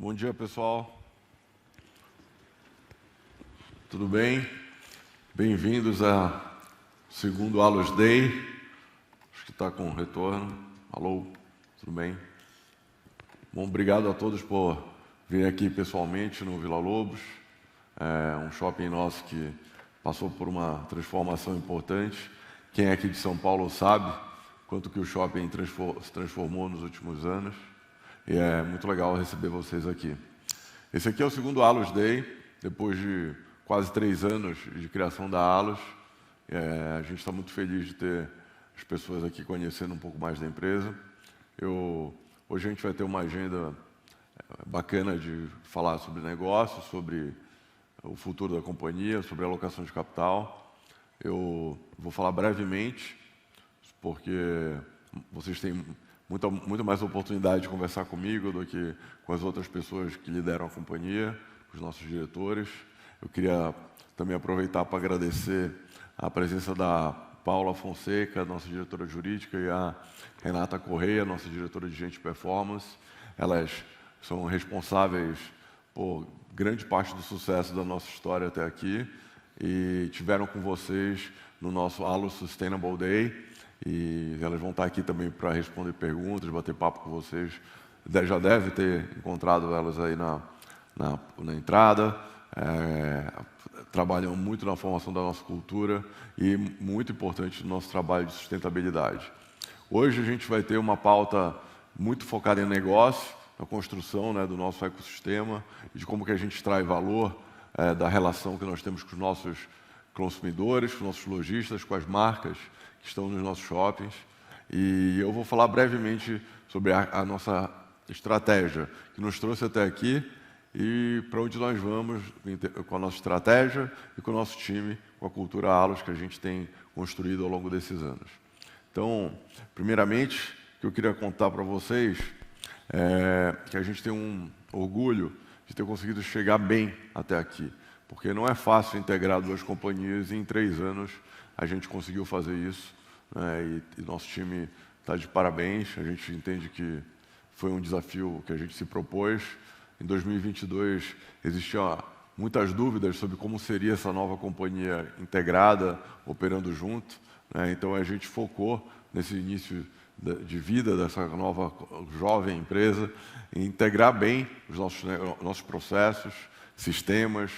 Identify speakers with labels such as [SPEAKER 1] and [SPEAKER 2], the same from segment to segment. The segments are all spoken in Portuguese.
[SPEAKER 1] Bom dia, pessoal. Tudo bem? Bem-vindos ao segundo Allos Day. Acho que está com retorno. Alô, tudo bem? Bom, obrigado a todos por vir aqui pessoalmente no Vila Lobos. É um shopping nosso que passou por uma transformação importante. Quem é aqui de São Paulo sabe quanto que o shopping se transformou nos últimos anos. E é muito legal receber vocês aqui. Esse aqui é o segundo Allos Day, depois de quase 3 anos de criação da Allos. A gente está muito feliz de ter as pessoas aqui conhecendo um pouco mais da empresa. Hoje a gente vai ter uma agenda bacana de falar sobre negócios, sobre o futuro da companhia, sobre a alocação de capital. Eu vou falar brevemente, porque vocês têm muito mais oportunidade de conversar comigo do que com as outras pessoas que lideram a companhia, os nossos diretores. Eu queria também aproveitar para agradecer a presença da Paula Fonseca, nossa diretora jurídica, e a Renata Correia, nossa diretora de Gente Performance. Elas são responsáveis por grande parte do sucesso da nossa história até aqui e tiveram com vocês no nosso Allos Sustainable Day. E elas vão estar aqui também para responder perguntas, bater papo com vocês. Já deve ter encontrado elas aí na entrada. Trabalham muito na formação da nossa cultura e muito importante no nosso trabalho de sustentabilidade. Hoje a gente vai ter uma pauta muito focada em negócio, na construção do nosso ecossistema e de como que a gente extrai valor da relação que nós temos com os nossos consumidores, com os nossos lojistas, com as marcas que estão nos nossos shoppings. E eu vou falar brevemente sobre a nossa estratégia que nos trouxe até aqui e para onde nós vamos com a nossa estratégia e com o nosso time, com a cultura Allos que a gente tem construído ao longo desses anos. Então, primeiramente, o que eu queria contar para vocês é que a gente tem um orgulho de ter conseguido chegar bem até aqui, porque não é fácil integrar 2 companhias e em 3 anos a gente conseguiu fazer isso, e nosso time está de parabéns. A gente entende que foi um desafio que a gente se propôs. Em 2022 existiam muitas dúvidas sobre como seria essa nova companhia integrada, operando junto, então a gente focou nesse início de vida dessa nova jovem empresa em integrar bem os nossos processos, sistemas,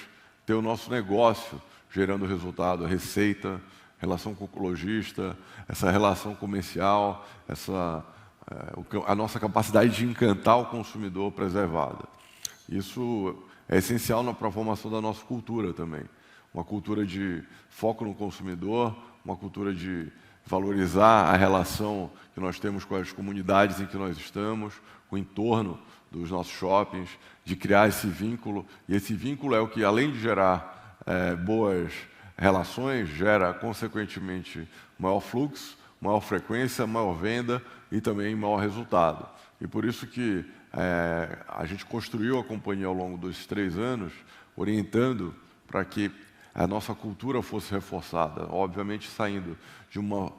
[SPEAKER 1] ter o nosso negócio gerando resultado, a receita, relação com o lojista, essa relação comercial, a nossa capacidade de encantar o consumidor preservada. Isso é essencial para a formação da nossa cultura também. Uma cultura de foco no consumidor, uma cultura de valorizar a relação que nós temos com as comunidades em que nós estamos, com o entorno dos nossos shoppings, de criar esse vínculo. E esse vínculo é o que, além de gerar boas relações, gera, consequentemente, maior fluxo, maior frequência, maior venda e também maior resultado. E por isso que a gente construiu a companhia ao longo desses 3 anos, orientando para que a nossa cultura fosse reforçada. Obviamente, saindo de uma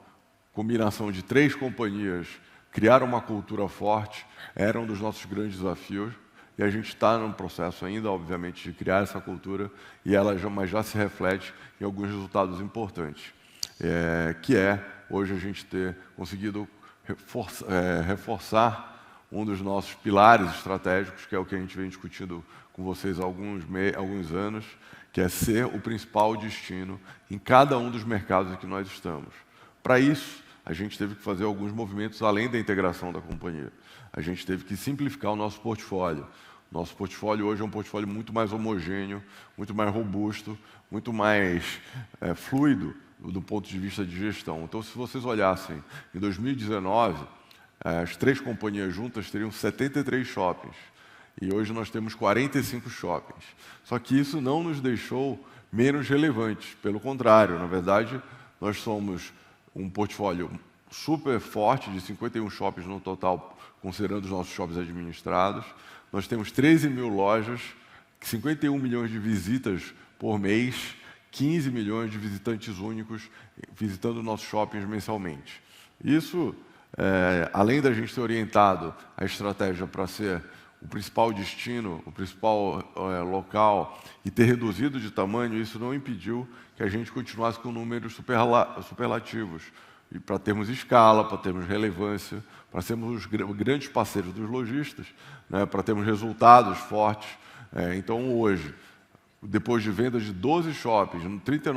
[SPEAKER 1] combinação de 3 companhias, criar uma cultura forte era um dos nossos grandes desafios. E a gente está num processo ainda, obviamente, de criar essa cultura e ela já se reflete em alguns resultados importantes, que hoje a gente ter conseguido reforçar um dos nossos pilares estratégicos, que é o que a gente vem discutindo com vocês há alguns anos, que é ser o principal destino em cada um dos mercados em que nós estamos. Para isso, a gente teve que fazer alguns movimentos além da integração da companhia. A gente teve que simplificar o nosso portfólio. Nosso portfólio hoje é um portfólio muito mais homogêneo, muito mais robusto, muito mais fluido do ponto de vista de gestão. Então, se vocês olhassem, em 2019, as 3 companhias juntas teriam 73 shoppings. E hoje nós temos 45 shoppings. Só que isso não nos deixou menos relevantes. Pelo contrário, na verdade, nós somos um portfólio super forte, de 51 shoppings no total, considerando os nossos shoppings administrados. Nós temos 13 mil lojas, 51 milhões de visitas por mês, 15 milhões de visitantes únicos visitando nossos shoppings mensalmente. Isso, além da gente ter orientado a estratégia para ser o principal destino, o principal local, e ter reduzido de tamanho, isso não impediu que a gente continuasse com números superlativos. E para termos escala, para termos relevância, para sermos os grandes parceiros dos lojistas, né, para termos resultados fortes. Então, hoje, depois de vendas de 12 shoppings, 30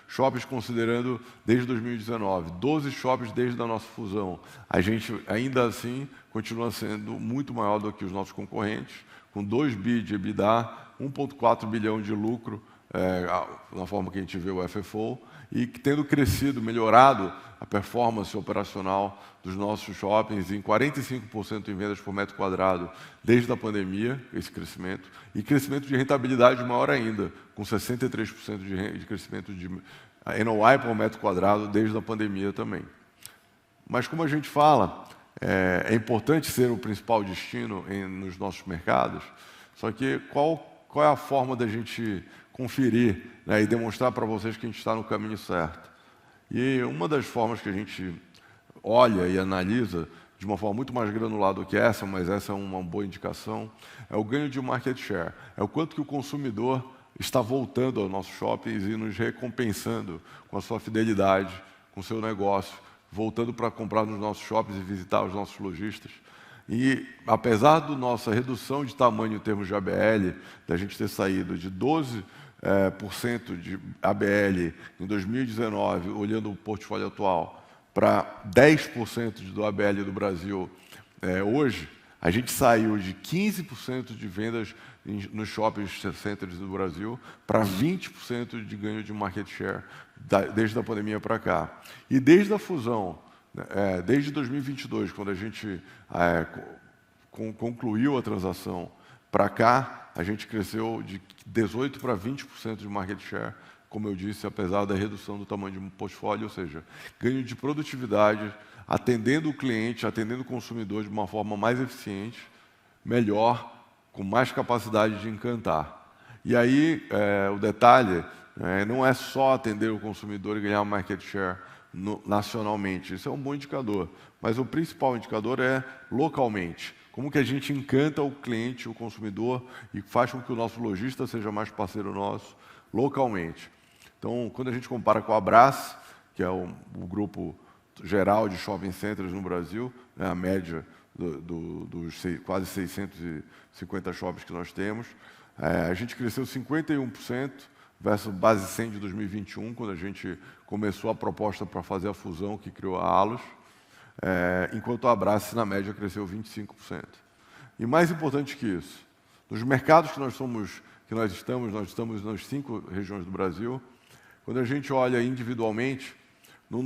[SPEAKER 1] shoppings considerando desde 2019, 12 shoppings desde a nossa fusão, a gente ainda assim continua sendo muito maior do que os nossos concorrentes, com 2 bi de EBITDA, 1,4 bilhão de lucro, na forma que a gente vê o FFO, e tendo crescido, melhorado a performance operacional dos nossos shoppings em 45% em vendas por metro quadrado desde a pandemia, esse crescimento, e crescimento de rentabilidade maior ainda, com 63% de crescimento de NOI por metro quadrado desde a pandemia também. Mas como a gente fala, é importante ser o principal destino nos nossos mercados, só que qual é a forma da gente conferir, né, e demonstrar para vocês que a gente está no caminho certo? E uma das formas que a gente olha e analisa de uma forma muito mais granular do que essa, mas essa é uma boa indicação, é o ganho de market share. É o quanto que o consumidor está voltando aos nossos shoppings e nos recompensando com a sua fidelidade, com o seu negócio, voltando para comprar nos nossos shoppings e visitar os nossos lojistas. E, apesar da nossa redução de tamanho em termos de ABL, da gente ter saído de 12% de ABL em 2019, olhando o portfólio atual, para 10% do ABL do Brasil hoje, a gente saiu de 15% de vendas nos shopping centers do Brasil para 20% de ganho de market share desde a pandemia para cá. E desde a fusão, desde 2022, quando a gente concluiu a transação para cá, a gente cresceu de 18% para 20% de market share, como eu disse, apesar da redução do tamanho de portfólio, ou seja, ganho de produtividade, atendendo o cliente, atendendo o consumidor de uma forma mais eficiente, melhor, com mais capacidade de encantar. E aí, o detalhe, não é só atender o consumidor e ganhar market share nacionalmente, isso é um bom indicador, mas o principal indicador é localmente. Como que a gente encanta o cliente, o consumidor, e faz com que o nosso lojista seja mais parceiro nosso localmente. Então, quando a gente compara com a Brás, que é o grupo geral de shopping centers no Brasil, a média dos quase 650 shoppings que nós temos, a gente cresceu 51% versus base 100 de 2021, quando a gente começou a proposta para fazer a fusão que criou a Allos, enquanto a Brás, na média, cresceu 25%. E mais importante que isso, nos mercados que nós estamos nas 5 regiões do Brasil, quando a gente olha individualmente, no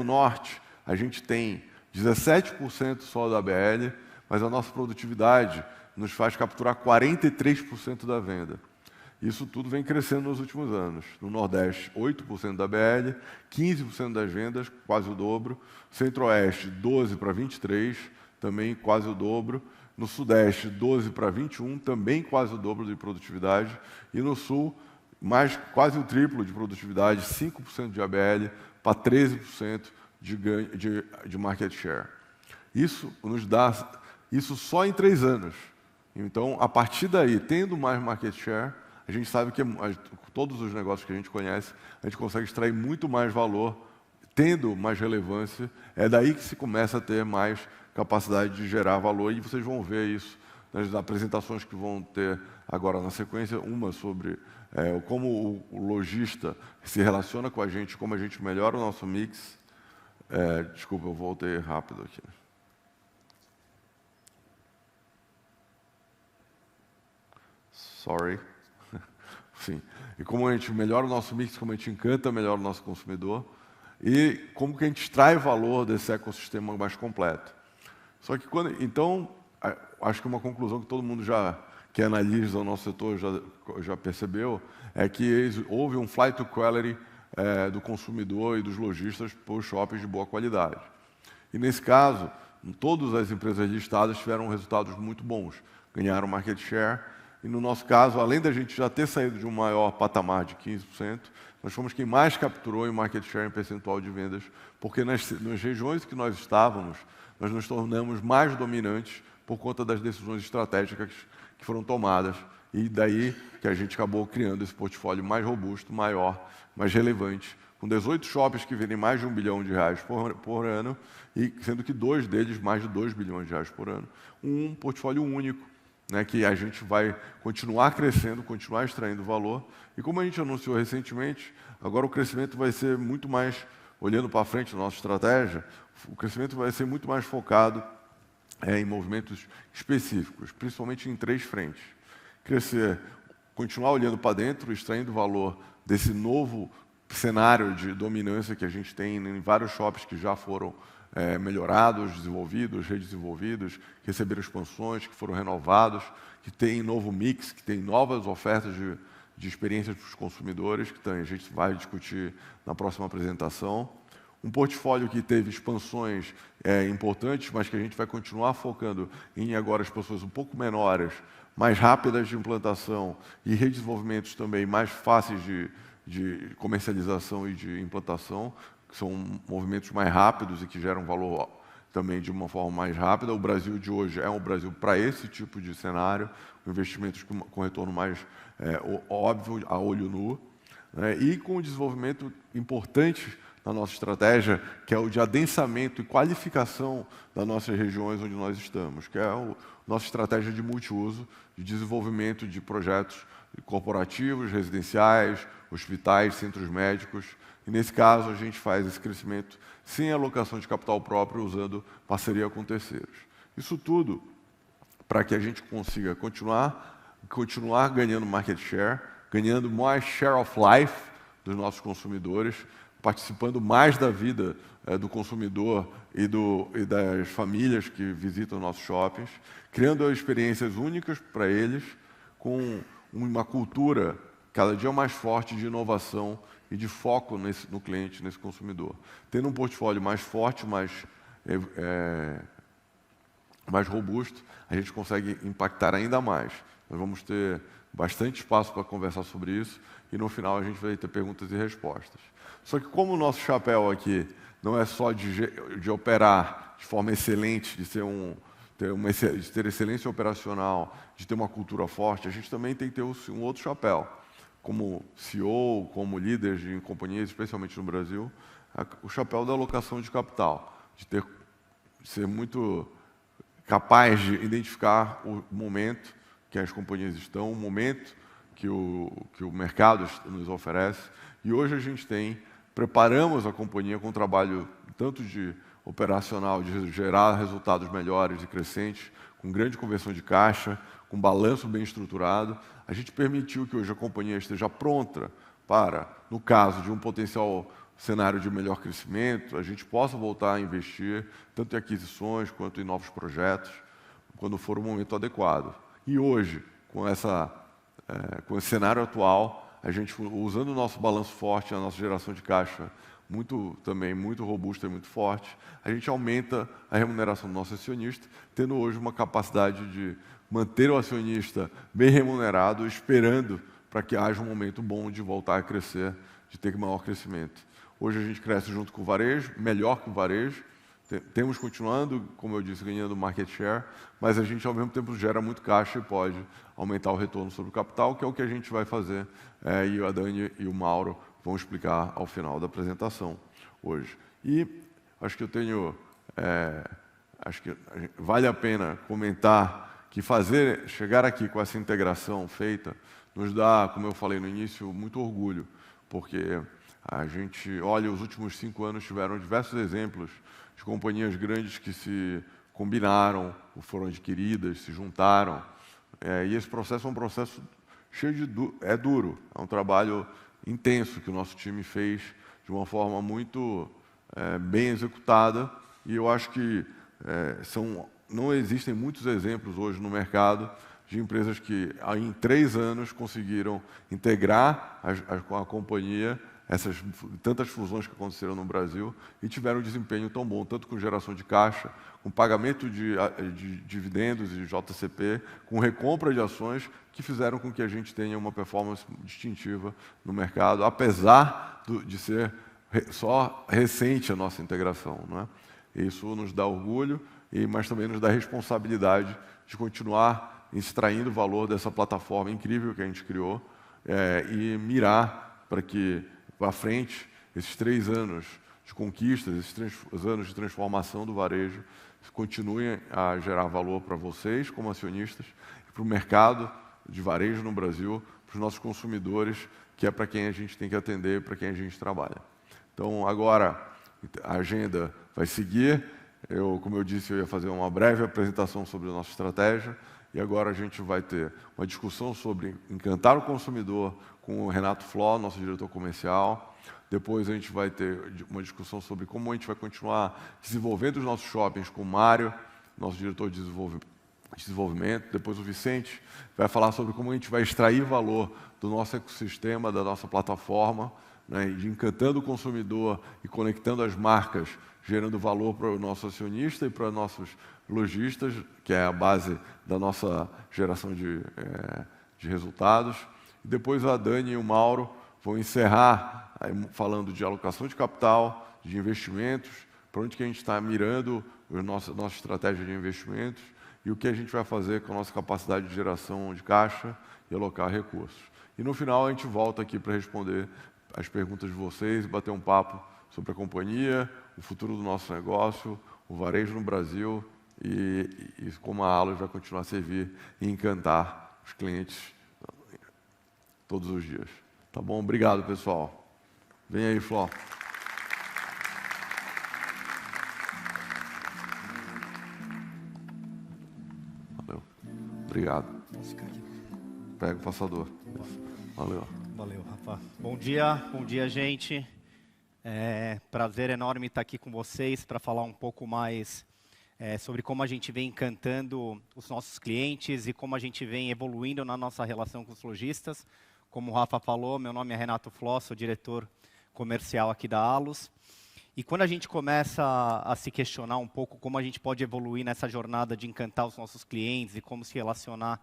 [SPEAKER 1] Norte, a gente tem 17% só da ABL, mas a nossa produtividade nos faz capturar 43% da venda. Isso tudo vem crescendo nos últimos anos. No Nordeste, 8% da ABL, 15% das vendas, quase o dobro. Centro-Oeste, 12% para 23%, também quase o dobro. No Sudeste, 12% para 21%, também quase o dobro de produtividade. E no Sul, quase o triplo de produtividade, 5% de ABL para 13% de ganho de market share. Isso nos dá isso só em 3 anos. Então, a partir daí, tendo mais market share, a gente sabe que todos os negócios que a gente conhece, a gente consegue extrair muito mais valor, tendo mais relevância. É daí que se começa a ter mais capacidade de gerar valor, e vocês vão ver isso nas apresentações que vão ter agora na sequência, uma sobre como o lojista se relaciona com a gente, como a gente melhora o nosso mix. Desculpa, eu voltei rápido aqui. Sorry. Sim. E como a gente melhora o nosso mix, como a gente encanta melhor o nosso consumidor, e como que a gente extrai valor desse ecossistema mais completo. Só que então, acho que uma conclusão que todo mundo que analisa o nosso setor já percebeu, é que houve um flight to quality do consumidor e dos lojistas por shoppings de boa qualidade. E nesse caso, todas as empresas listadas tiveram resultados muito bons, ganharam market share. E no nosso caso, além da gente já ter saído de um maior patamar de 15%, nós fomos quem mais capturou em market share em percentual de vendas, porque nas regiões que nós estávamos, nós nos tornamos mais dominantes por conta das decisões estratégicas que foram tomadas. E daí que a gente acabou criando esse portfólio mais robusto, maior, mais relevante, com 18 shoppings que vendem mais de R$1 bilhão por ano, e sendo que 2 deles mais de R$2 bilhões por ano. Um portfólio único, né, que a gente vai continuar crescendo, continuar extraindo valor. E como a gente anunciou recentemente, agora o crescimento vai ser muito mais, olhando para frente na nossa estratégia, o crescimento vai ser muito mais focado em movimentos específicos, principalmente em 3 frentes. Crescer, continuar olhando para dentro, extraindo valor desse novo cenário de dominância que a gente tem em vários shoppings que já foram melhorados, desenvolvidos, redesenvolvidos, que receberam expansões, que foram renovados, que tem novo mix, que tem novas ofertas de experiências para os consumidores, que a gente vai discutir na próxima apresentação. Um portfólio que teve expansões importantes, mas que a gente vai continuar focando em agora expansões um pouco menores, mais rápidas de implantação e redesenvolvimentos também mais fáceis de comercialização e de implantação, que são movimentos mais rápidos e que geram valor também de uma forma mais rápida. O Brasil de hoje é um Brasil para esse tipo de cenário, investimentos com retorno mais óbvio, a olho nu, né? E com um desenvolvimento importante na nossa estratégia, que é o de adensamento e qualificação das nossas regiões onde nós estamos, que é a nossa estratégia de multiuso, de desenvolvimento de projetos corporativos, residenciais, hospitais, centros médicos. E, nesse caso, a gente faz esse crescimento sem alocação de capital próprio, usando parceria com terceiros. Isso tudo para que a gente consiga continuar ganhando market share, ganhando mais share of life dos nossos consumidores, participando mais da vida do consumidor e das famílias que visitam nossos shoppings, criando experiências únicas para eles, com uma cultura cada dia mais forte de inovação e de foco no cliente, nesse consumidor. Tendo um portfólio mais forte, mais robusto, a gente consegue impactar ainda mais. Nós vamos ter bastante espaço para conversar sobre isso e no final a gente vai ter perguntas e respostas. Só que como o nosso chapéu aqui não é só de operar de forma excelente, de ter excelência operacional, de ter uma cultura forte, a gente também tem que ter um outro chapéu. Como CEO, como líder de companhias, especialmente no Brasil, o chapéu da alocação de capital, de ser muito capaz de identificar o momento que as companhias estão, o momento que o mercado nos oferece. E hoje a gente preparamos a companhia com um trabalho tanto de operacional, de gerar resultados melhores e crescentes, com grande conversão de caixa, com balanço bem estruturado. A gente permitiu que hoje a companhia esteja pronta para, no caso de um potencial cenário de melhor crescimento, a gente possa voltar a investir, tanto em aquisições quanto em novos projetos, quando for o momento adequado. E hoje, com esse cenário atual, a gente, usando o nosso balanço forte, a nossa geração de caixa muito robusta e muito forte, a gente aumenta a remuneração do nosso acionista, tendo hoje uma capacidade de manter o acionista bem remunerado, esperando para que haja um momento bom de voltar a crescer, de ter maior crescimento. Hoje a gente cresce junto com o varejo, melhor que o varejo, temos continuando, como eu disse, ganhando market share, mas a gente, ao mesmo tempo, gera muito caixa e pode aumentar o retorno sobre o capital, que é o que a gente vai fazer, e a Dani e o Mauro vão explicar ao final da apresentação hoje. E acho que vale a pena comentar que chegar aqui com essa integração feita, nos dá, como eu falei no início, muito orgulho, porque a gente olha, os últimos 5 anos tiveram diversos exemplos de companhias grandes que se combinaram, foram adquiridas, se juntaram. E esse processo é um processo duro, é um trabalho intenso que o nosso time fez de uma forma muito bem executada. E eu acho que não existem muitos exemplos hoje no mercado de empresas que, em 3 anos, conseguiram integrar a companhia essas tantas fusões que aconteceram no Brasil e tiveram um desempenho tão bom, tanto com geração de caixa, com pagamento de dividendos e de JCP, com recompra de ações, que fizeram com que a gente tenha uma performance distintiva no mercado, apesar de ser só recente a nossa integração, não é? Isso nos dá orgulho mas também nos dá a responsabilidade de continuar extraindo valor dessa plataforma incrível que a gente criou e mirar para que, para frente, esses 3 anos de conquistas, esses 3 anos de transformação do varejo, continuem a gerar valor para vocês, como acionistas, e para o mercado de varejo no Brasil, para os nossos consumidores, que é para quem a gente tem que atender, para quem a gente trabalha. Então, agora, a agenda vai seguir. Como eu disse, eu ia fazer uma breve apresentação sobre a nossa estratégia, e agora a gente vai ter uma discussão sobre encantar o consumidor com o Renato Fló, nosso diretor comercial. Depois a gente vai ter uma discussão sobre como a gente vai continuar desenvolvendo os nossos shoppings com o Mário, nosso diretor de desenvolvimento. Depois o Vicente vai falar sobre como a gente vai extrair valor do nosso ecossistema, da nossa plataforma, né, de encantando o consumidor e conectando as marcas, gerando valor para o nosso acionista e para nossos lojistas, que é a base da nossa geração de resultados. E depois a Dani e o Mauro vão encerrar falando de alocação de capital, de investimentos, para onde que a gente está mirando a nossa estratégia de investimentos e o que a gente vai fazer com a nossa capacidade de geração de caixa e alocar recursos. E no final a gente volta aqui para responder as perguntas de vocês e bater um papo sobre a companhia, o futuro do nosso negócio, o varejo no Brasil e como a Allos vai continuar a servir e encantar os clientes todos os dias. Tá bom? Obrigado, pessoal. Vem aí, Fló. Valeu. Obrigado. Pega o passador. Valeu.
[SPEAKER 2] Valeu, Rafa. Bom dia, gente. Prazer enorme estar aqui com vocês para falar um pouco mais sobre como a gente vem encantando os nossos clientes e como a gente vem evoluindo na nossa relação com os lojistas. Como o Rafa falou, meu nome é Renato Fló, sou diretor comercial aqui da Allos. E quando a gente começa a se questionar um pouco como a gente pode evoluir nessa jornada de encantar os nossos clientes e como se relacionar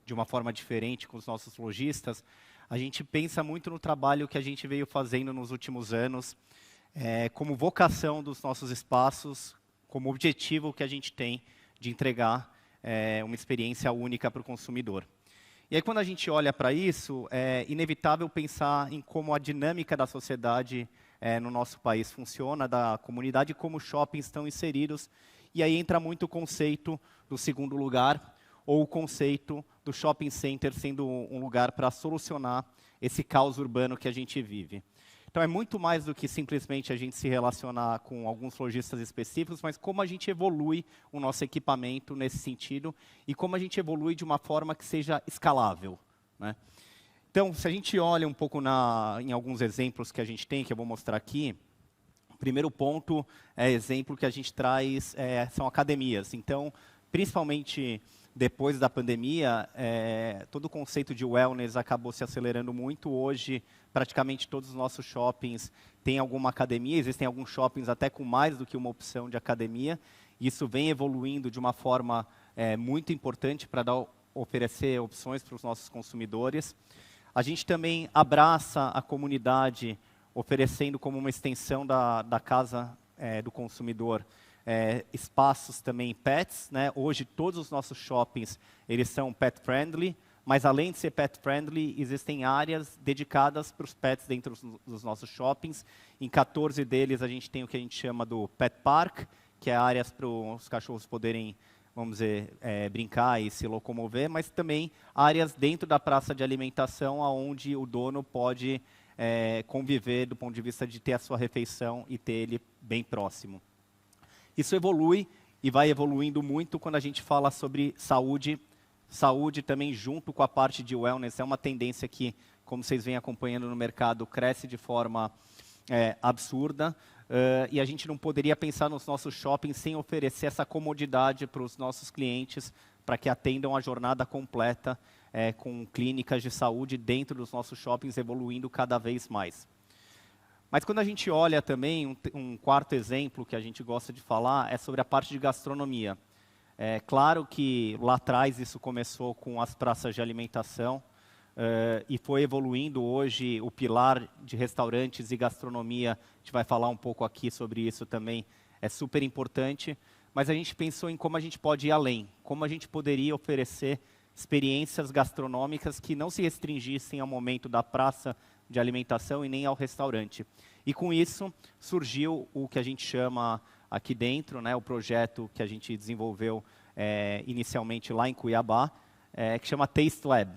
[SPEAKER 2] de uma forma diferente com os nossos lojistas, a gente pensa muito no trabalho que a gente veio fazendo nos últimos anos, como vocação dos nossos espaços, como objetivo que a gente tem de entregar uma experiência única para o consumidor. E aí, quando a gente olha para isso, é inevitável pensar em como a dinâmica da sociedade no nosso país funciona, da comunidade, como os shoppings estão inseridos. E aí entra muito o conceito do segundo lugar, ou o conceito do shopping center sendo um lugar para solucionar esse caos urbano que a gente vive. Então, é muito mais do que simplesmente a gente se relacionar com alguns lojistas específicos, mas como a gente evolui o nosso equipamento nesse sentido e como a gente evolui de uma forma que seja escalável, né? Então, se a gente olha um pouco em alguns exemplos que a gente tem, que eu vou mostrar aqui, o primeiro ponto exemplo que a gente traz são academias. Então, principalmente depois da pandemia, todo o conceito de wellness acabou se acelerando muito. Hoje, praticamente todos os nossos shoppings têm alguma academia. Existem alguns shoppings até com mais do que uma opção de academia. Isso vem evoluindo de uma forma muito importante para oferecer opções para os nossos consumidores. A gente também abraça a comunidade, oferecendo como uma extensão da casa do consumidor espaços também pets, né? Hoje todos os nossos shoppings eles são pet friendly, mas além de ser pet friendly, existem áreas dedicadas para os pets dentro dos nossos shoppings. Em 14 deles a gente tem o que a gente chama do Pet Park, que é áreas para os cachorros poderem, vamos dizer, brincar e se locomover, mas também áreas dentro da praça de alimentação, onde o dono pode conviver do ponto de vista de ter a sua refeição e ter ele bem próximo. Isso evolui e vai evoluindo muito quando a gente fala sobre saúde. Saúde também junto com a parte de wellness é uma tendência que, como vocês vêm acompanhando no mercado, cresce de forma absurda. E a gente não poderia pensar nos nossos shoppings sem oferecer essa comodidade para os nossos clientes, para que atendam a jornada completa com clínicas de saúde dentro dos nossos shoppings, evoluindo cada vez mais. Mas quando a gente olha também, um quarto exemplo que a gente gosta de falar é sobre a parte de gastronomia. É claro que lá atrás isso começou com as praças de alimentação e foi evoluindo. Hoje o pilar de restaurantes e gastronomia, a gente vai falar um pouco aqui sobre isso também, é super importante. mas a gente pensou em como a gente pode ir além, como a gente poderia oferecer experiências gastronômicas que não se restringissem ao momento da praça de alimentação e nem ao restaurante. E com isso surgiu o que a gente chama aqui dentro, né, o projeto que a gente desenvolveu inicialmente lá em Cuiabá, que chama Taste Lab.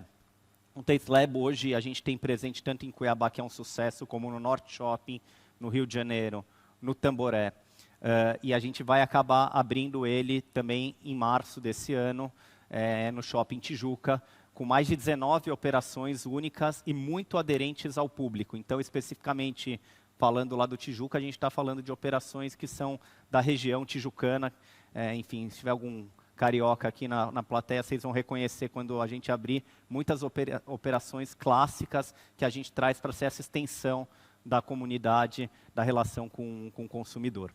[SPEAKER 2] O Taste Lab hoje a gente tem presente tanto em Cuiabá, que é um sucesso, como no Norte Shopping, no Rio de Janeiro, no Tamboré. E a gente vai acabar abrindo ele também em março desse ano, no Shopping Tijuca, com mais de 19 operações únicas e muito aderentes ao público. Então, especificamente falando lá do Tijuca, a gente está falando de operações que são da região tijucana. Enfim, se tiver algum carioca aqui na plateia, vocês vão reconhecer quando a gente abrir muitas operações clássicas que a gente traz para ser essa extensão da comunidade, da relação com o consumidor.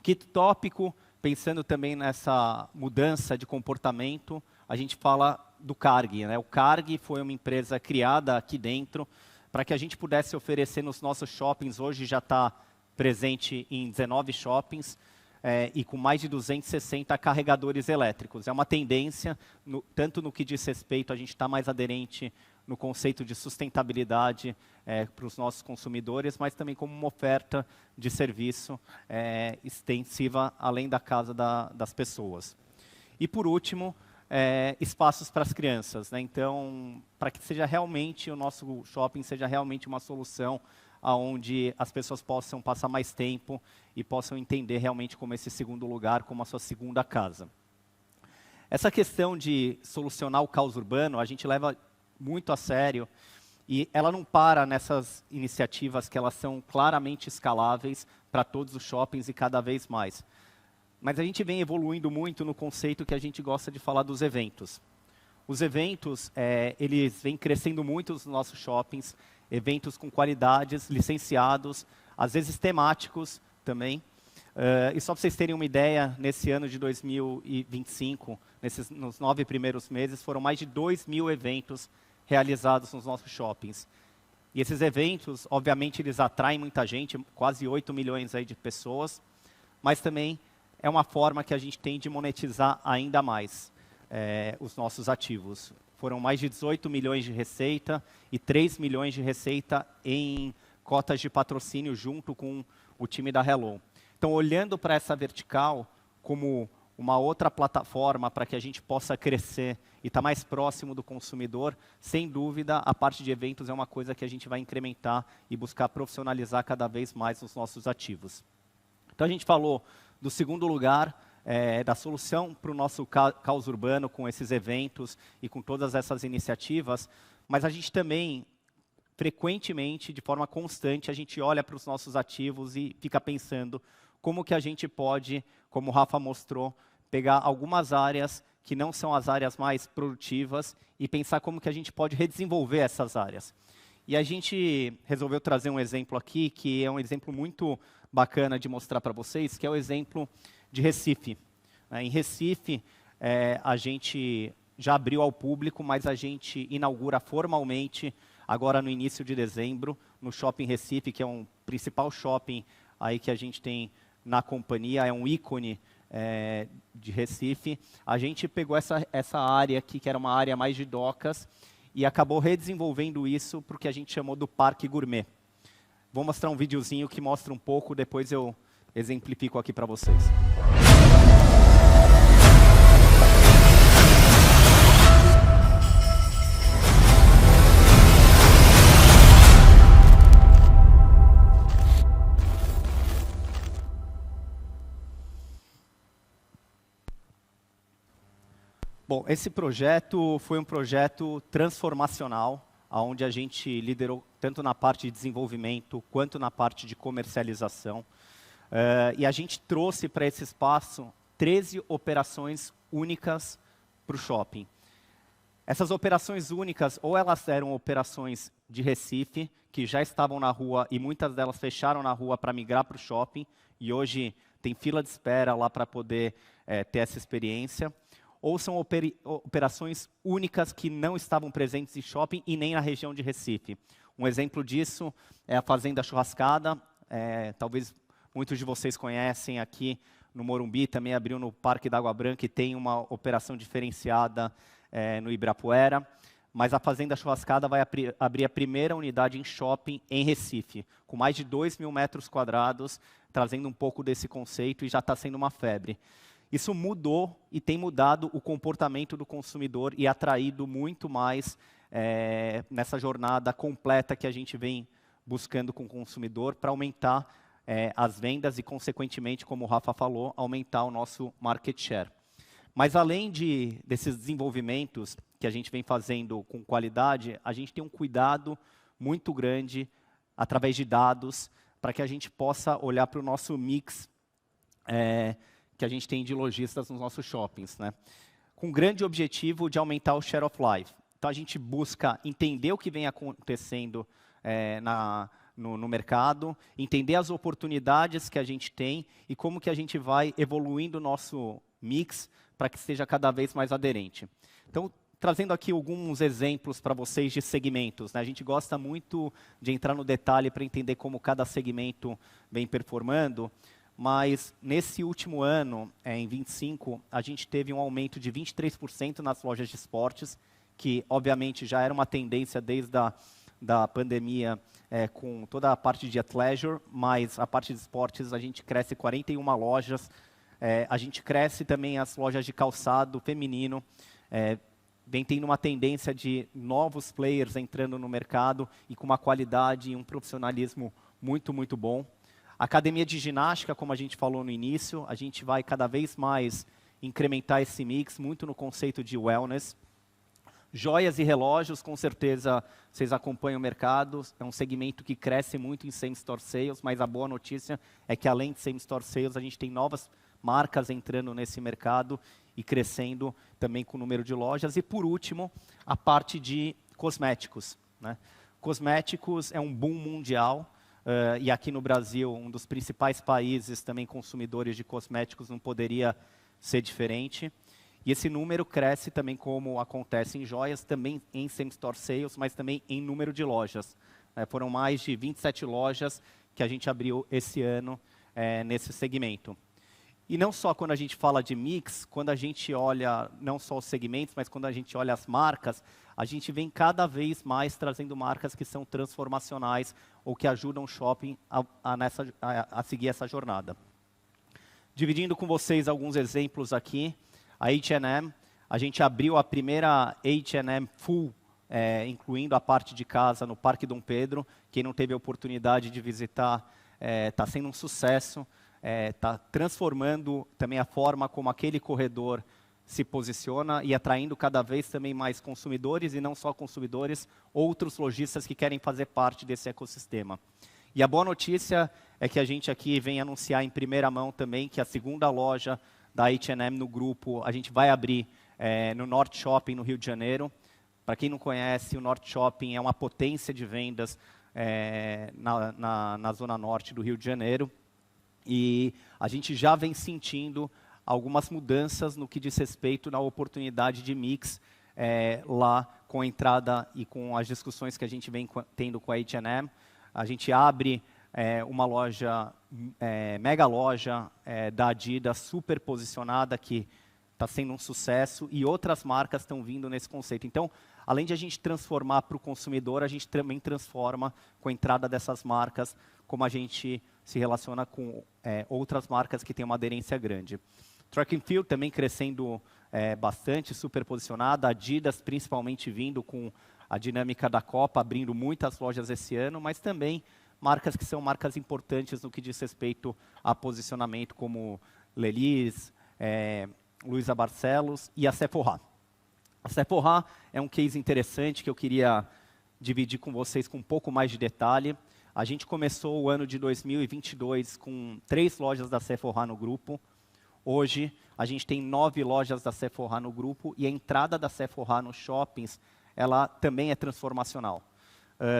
[SPEAKER 2] Quinto tópico, pensando também nessa mudança de comportamento, a gente fala do Carg, né? O Carg foi uma empresa criada aqui dentro para que a gente pudesse oferecer nos nossos shoppings. Hoje já está presente em 19 shoppings e com mais de 260 carregadores elétricos. É uma tendência, tanto no que diz respeito, a gente está mais aderente no conceito de sustentabilidade para os nossos consumidores, mas também como uma oferta de serviço extensiva além da casa das pessoas. E por último, espaços para as crianças, né? Então, para que seja realmente o nosso shopping seja realmente uma solução onde as pessoas possam passar mais tempo e possam entender realmente como esse segundo lugar, como a sua segunda casa. Essa questão de solucionar o caos urbano, a gente leva muito a sério, e ela não para nessas iniciativas que elas são claramente escaláveis para todos os shoppings e cada vez mais. Mas a gente vem evoluindo muito no conceito que a gente gosta de falar dos eventos. Os eventos, eles vêm crescendo muito nos nossos shoppings, eventos com qualidades, licenciados, às vezes temáticos também. E só para vocês terem uma ideia, nesse ano de 2025, nos 9 primeiros meses, foram mais de 2.000 eventos realizados nos nossos shoppings. E esses eventos, obviamente, eles atraem muita gente, quase 8 milhões aí de pessoas, mas também é uma forma que a gente tem de monetizar ainda mais os nossos ativos. Foram mais de 18 milhões de receita e 3 milhões de receita em cotas de patrocínio junto com o time da Hello. Então, olhando para essa vertical como uma outra plataforma para que a gente possa crescer e estar mais próximo do consumidor, sem dúvida, a parte de eventos é uma coisa que a gente vai incrementar e buscar profissionalizar cada vez mais os nossos ativos. Então, a gente falou do segundo lugar, da solução para o nosso caos urbano com esses eventos e com todas essas iniciativas, mas a gente também, frequentemente, de forma constante, a gente olha para os nossos ativos e fica pensando como que a gente pode, como o Rafa mostrou, pegar algumas áreas que não são as áreas mais produtivas e pensar como que a gente pode redesenvolver essas áreas. E a gente resolveu trazer um exemplo aqui, que é um exemplo muito bacana de mostrar para vocês, que é o exemplo de Recife. Em Recife, a gente já abriu ao público, mas a gente inaugura formalmente, agora no início de dezembro, no Shopping Recife, que é um principal shopping aí que a gente tem na companhia, é um ícone de Recife. A gente pegou essa área aqui, que era uma área mais de docas, e acabou redesenvolvendo isso para o que a gente chamou do Parque Gourmet. Vou mostrar um videozinho que mostra um pouco, depois eu exemplifico aqui para vocês. Bom, esse projeto foi um projeto transformacional, onde a gente liderou tanto na parte de desenvolvimento quanto na parte de comercialização. E a gente trouxe para esse espaço 13 operações únicas para o shopping. Essas operações únicas, ou elas eram operações de Recife, que já estavam na rua e muitas delas fecharam na rua para migrar para o shopping, e hoje tem fila de espera lá para poder ter essa experiência, ou são operações únicas que não estavam presentes em shopping e nem na região de Recife. Um exemplo disso é a Fazenda Churrascada, talvez muitos de vocês conhecem aqui no Morumbi, também abriu no Parque da Água Branca e tem uma operação diferenciada no Ibirapuera. Mas a Fazenda Churrascada vai abrir a primeira unidade em shopping em Recife, com mais de 2.000 metros quadrados, trazendo um pouco desse conceito e já está sendo uma febre. Isso mudou e tem mudado o comportamento do consumidor e atraído muito mais nessa jornada completa que a gente vem buscando com o consumidor para aumentar as vendas e, consequentemente, como o Rafa falou, aumentar o nosso market share. Mas, além desses desenvolvimentos que a gente vem fazendo com qualidade, a gente tem um cuidado muito grande, através de dados, para que a gente possa olhar para o nosso mix que a gente tem de lojistas nos nossos shoppings, né? Com o grande objetivo de aumentar o share of life. Então, a gente busca entender o que vem acontecendo no mercado, entender as oportunidades que a gente tem e como que a gente vai evoluindo o nosso mix para que seja cada vez mais aderente. Então, trazendo aqui alguns exemplos para vocês de segmentos, né? A gente gosta muito de entrar no detalhe para entender como cada segmento vem performando, mas nesse último ano, em 25, a gente teve um aumento de 23% nas lojas de esportes, que obviamente já era uma tendência desde da pandemia, com toda a parte de athleisure, mas a parte de esportes a gente cresce 41 lojas, a gente cresce também as lojas de calçado feminino, vem tendo uma tendência de novos players entrando no mercado e com uma qualidade e um profissionalismo muito, muito bom. Academia de ginástica, como a gente falou no início, a gente vai cada vez mais incrementar esse mix, muito no conceito de wellness. Joias e relógios, com certeza vocês acompanham o mercado, é um segmento que cresce muito em same-store sales, mas a boa notícia é que além de same-store sales, a gente tem novas marcas entrando nesse mercado e crescendo também com o número de lojas. E por último, a parte de cosméticos, né? Cosméticos é um boom mundial, e aqui no Brasil, um dos principais países também consumidores de cosméticos, não poderia ser diferente. E esse número cresce também como acontece em joias, também em same-store sales, mas também em número de lojas. Foram mais de 27 lojas que a gente abriu esse ano nesse segmento. E não só quando a gente fala de mix, quando a gente olha não só os segmentos, mas quando a gente olha as marcas, a gente vem cada vez mais trazendo marcas que são transformacionais ou que ajudam o shopping a seguir essa jornada. Dividindo com vocês alguns exemplos aqui, a H&M, a gente abriu a primeira H&M Full, incluindo a parte de casa no Parque Dom Pedro. Quem não teve a oportunidade de visitar, está sendo um sucesso. Está transformando também a forma como aquele corredor se posiciona e atraindo cada vez também mais consumidores, e não só consumidores, outros lojistas que querem fazer parte desse ecossistema. E a boa notícia é que a gente aqui vem anunciar em primeira mão também que a segunda loja da H&M no grupo, a gente vai abrir no Norte Shopping, no Rio de Janeiro. Para quem não conhece, o Norte Shopping é uma potência de vendas na Zona Norte do Rio de Janeiro. E a gente já vem sentindo algumas mudanças no que diz respeito na oportunidade de mix lá com a entrada e com as discussões que a gente vem tendo com a H&M. A gente abre uma loja, mega loja da Adidas, super posicionada, que está sendo um sucesso, e outras marcas estão vindo nesse conceito. Então, além de a gente transformar para o consumidor, a gente também transforma com a entrada dessas marcas, como a gente se relaciona com outras marcas que têm uma aderência grande. Track and Field também crescendo bastante, super posicionada. Adidas principalmente vindo com a dinâmica da Copa, abrindo muitas lojas esse ano, mas também marcas que são marcas importantes no que diz respeito a posicionamento, como Lelis, Luisa Barcelos e a Sephora. A Sephora é um case interessante que eu queria dividir com vocês com um pouco mais de detalhe. A gente começou o ano de 2022 com 3 lojas da Sephora no grupo. Hoje, a gente tem 9 lojas da Sephora no grupo e a entrada da Sephora nos shoppings, ela também é transformacional.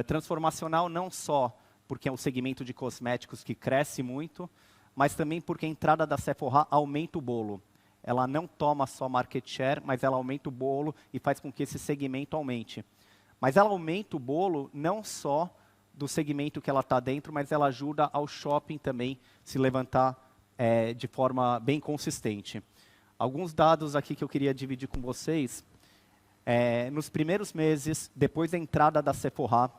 [SPEAKER 2] Transformacional não só porque é um segmento de cosméticos que cresce muito, mas também porque a entrada da Sephora aumenta o bolo. Ela não toma só market share, mas ela aumenta o bolo e faz com que esse segmento aumente. Mas ela aumenta o bolo não só do segmento que ela está dentro, mas ela ajuda ao shopping também se levantar de forma bem consistente. Alguns dados aqui que eu queria dividir com vocês. Nos primeiros meses, depois da entrada da Sephora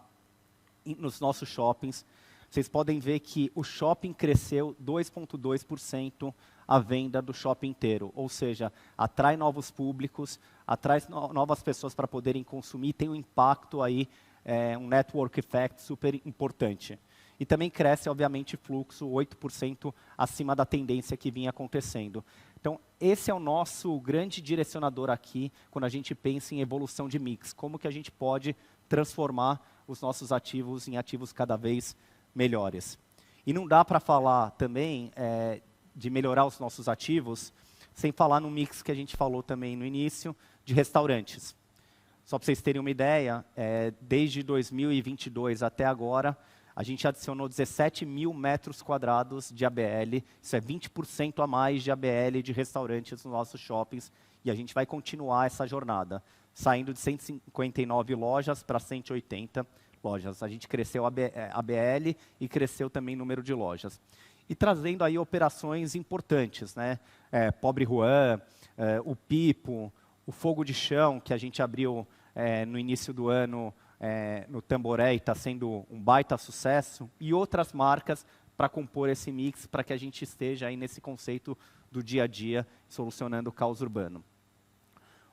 [SPEAKER 2] nos nossos shoppings, vocês podem ver que o shopping cresceu 2,2% a venda do shopping inteiro. Ou seja, atrai novos públicos, atrai novas pessoas para poderem consumir, tem um impacto aí, um network effect super importante. E também cresce, obviamente, fluxo 8% acima da tendência que vinha acontecendo. Então, esse é o nosso grande direcionador aqui, quando a gente pensa em evolução de mix. Como que a gente pode transformar os nossos ativos em ativos cada vez melhores. E não dá para falar também de melhorar os nossos ativos sem falar no mix que a gente falou também no início, de restaurantes. Só para vocês terem uma ideia, desde 2022 até agora, a gente adicionou 17 mil metros quadrados de ABL, isso é 20% a mais de ABL de restaurantes nos nossos shoppings, e a gente vai continuar essa jornada, saindo de 159 lojas para 180 lojas. A gente cresceu a ABL e cresceu também o número de lojas. E trazendo aí operações importantes, né? Pobre Juan, o Pipo, o Fogo de Chão, que a gente abriu no início do ano no Tamboré e está sendo um baita sucesso, e outras marcas para compor esse mix, para que a gente esteja aí nesse conceito do dia a dia, solucionando o caos urbano.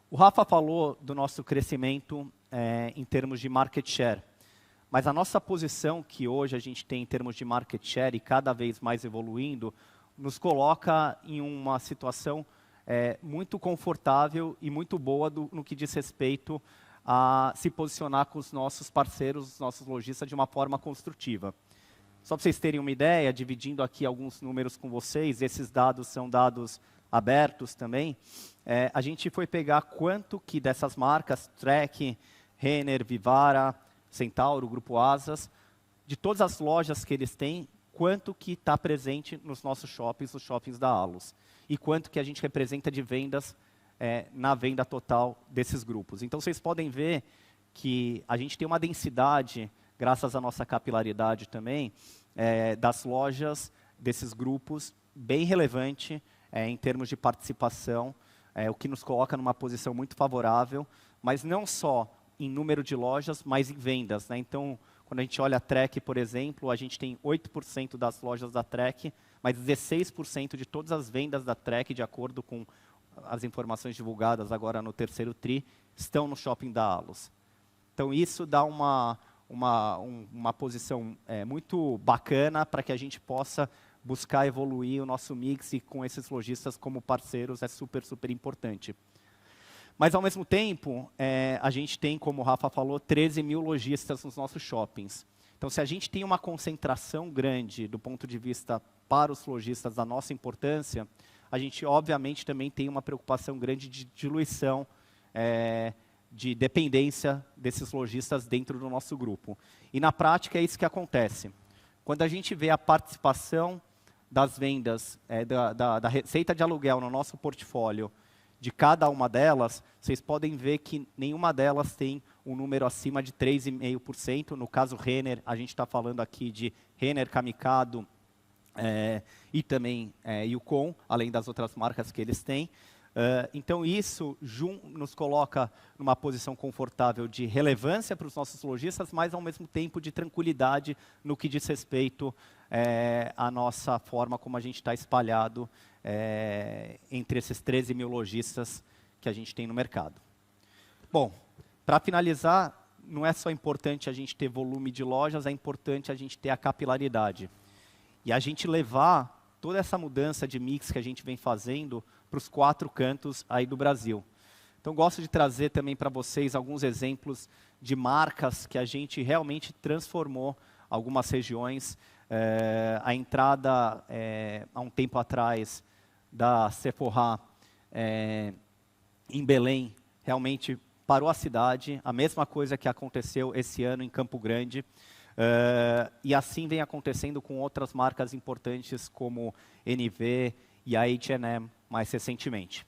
[SPEAKER 2] O Rafa falou do nosso crescimento em termos de market share. Mas a nossa posição que hoje a gente tem em termos de market share e cada vez mais evoluindo, nos coloca em uma situação muito confortável e muito boa no que diz respeito a se posicionar com os nossos parceiros, os nossos lojistas, de uma forma construtiva. Só para vocês terem uma ideia, dividindo aqui alguns números com vocês, esses dados são dados abertos também, a gente foi pegar quanto que dessas marcas, Trek, Renner, Vivara, Centauro, Grupo Asas, de todas as lojas que eles têm, quanto que está presente nos nossos shoppings, nos shoppings da Allos. E quanto que a gente representa de vendas na venda total desses grupos. Então, vocês podem ver que a gente tem uma densidade, graças à nossa capilaridade também, das lojas desses grupos, bem relevante em termos de participação, o que nos coloca numa posição muito favorável, mas não só em número de lojas, mas em vendas, né? Então, quando a gente olha a Trek, por exemplo, a gente tem 8% das lojas da Trek, mas 16% de todas as vendas da Trek, de acordo com as informações divulgadas agora no terceiro TRI, estão no shopping da Allos. Então, isso dá uma posição muito bacana para que a gente possa buscar evoluir o nosso mix, e com esses lojistas como parceiros é super, super importante. Mas, ao mesmo tempo, a gente tem, como o Rafa falou, 13 mil lojistas nos nossos shoppings. Então, se a gente tem uma concentração grande do ponto de vista para os lojistas da nossa importância, a gente, obviamente, também tem uma preocupação grande de diluição, de dependência desses lojistas dentro do nosso grupo. E, na prática, é isso que acontece. Quando a gente vê a participação das vendas, da receita de aluguel no nosso portfólio, de cada uma delas, vocês podem ver que nenhuma delas tem um número acima de 3,5%. No caso Renner, a gente está falando aqui de Renner, Camicado e também Yukon, além das outras marcas que eles têm. Então, isso nos coloca numa posição confortável de relevância para os nossos lojistas, mas, ao mesmo tempo, de tranquilidade no que diz respeito à nossa forma como a gente está espalhado entre esses 13 mil lojistas que a gente tem no mercado. Bom, para finalizar, não é só importante a gente ter volume de lojas, é importante a gente ter a capilaridade. E a gente levar toda essa mudança de mix que a gente vem fazendo para os 4 cantos aí do Brasil. Então, gosto de trazer também para vocês alguns exemplos de marcas que a gente realmente transformou algumas regiões. A entrada, há um tempo atrás, da Sephora em Belém, realmente parou a cidade. A mesma coisa que aconteceu esse ano em Campo Grande. E assim vem acontecendo com outras marcas importantes como NV e a H&M mais recentemente.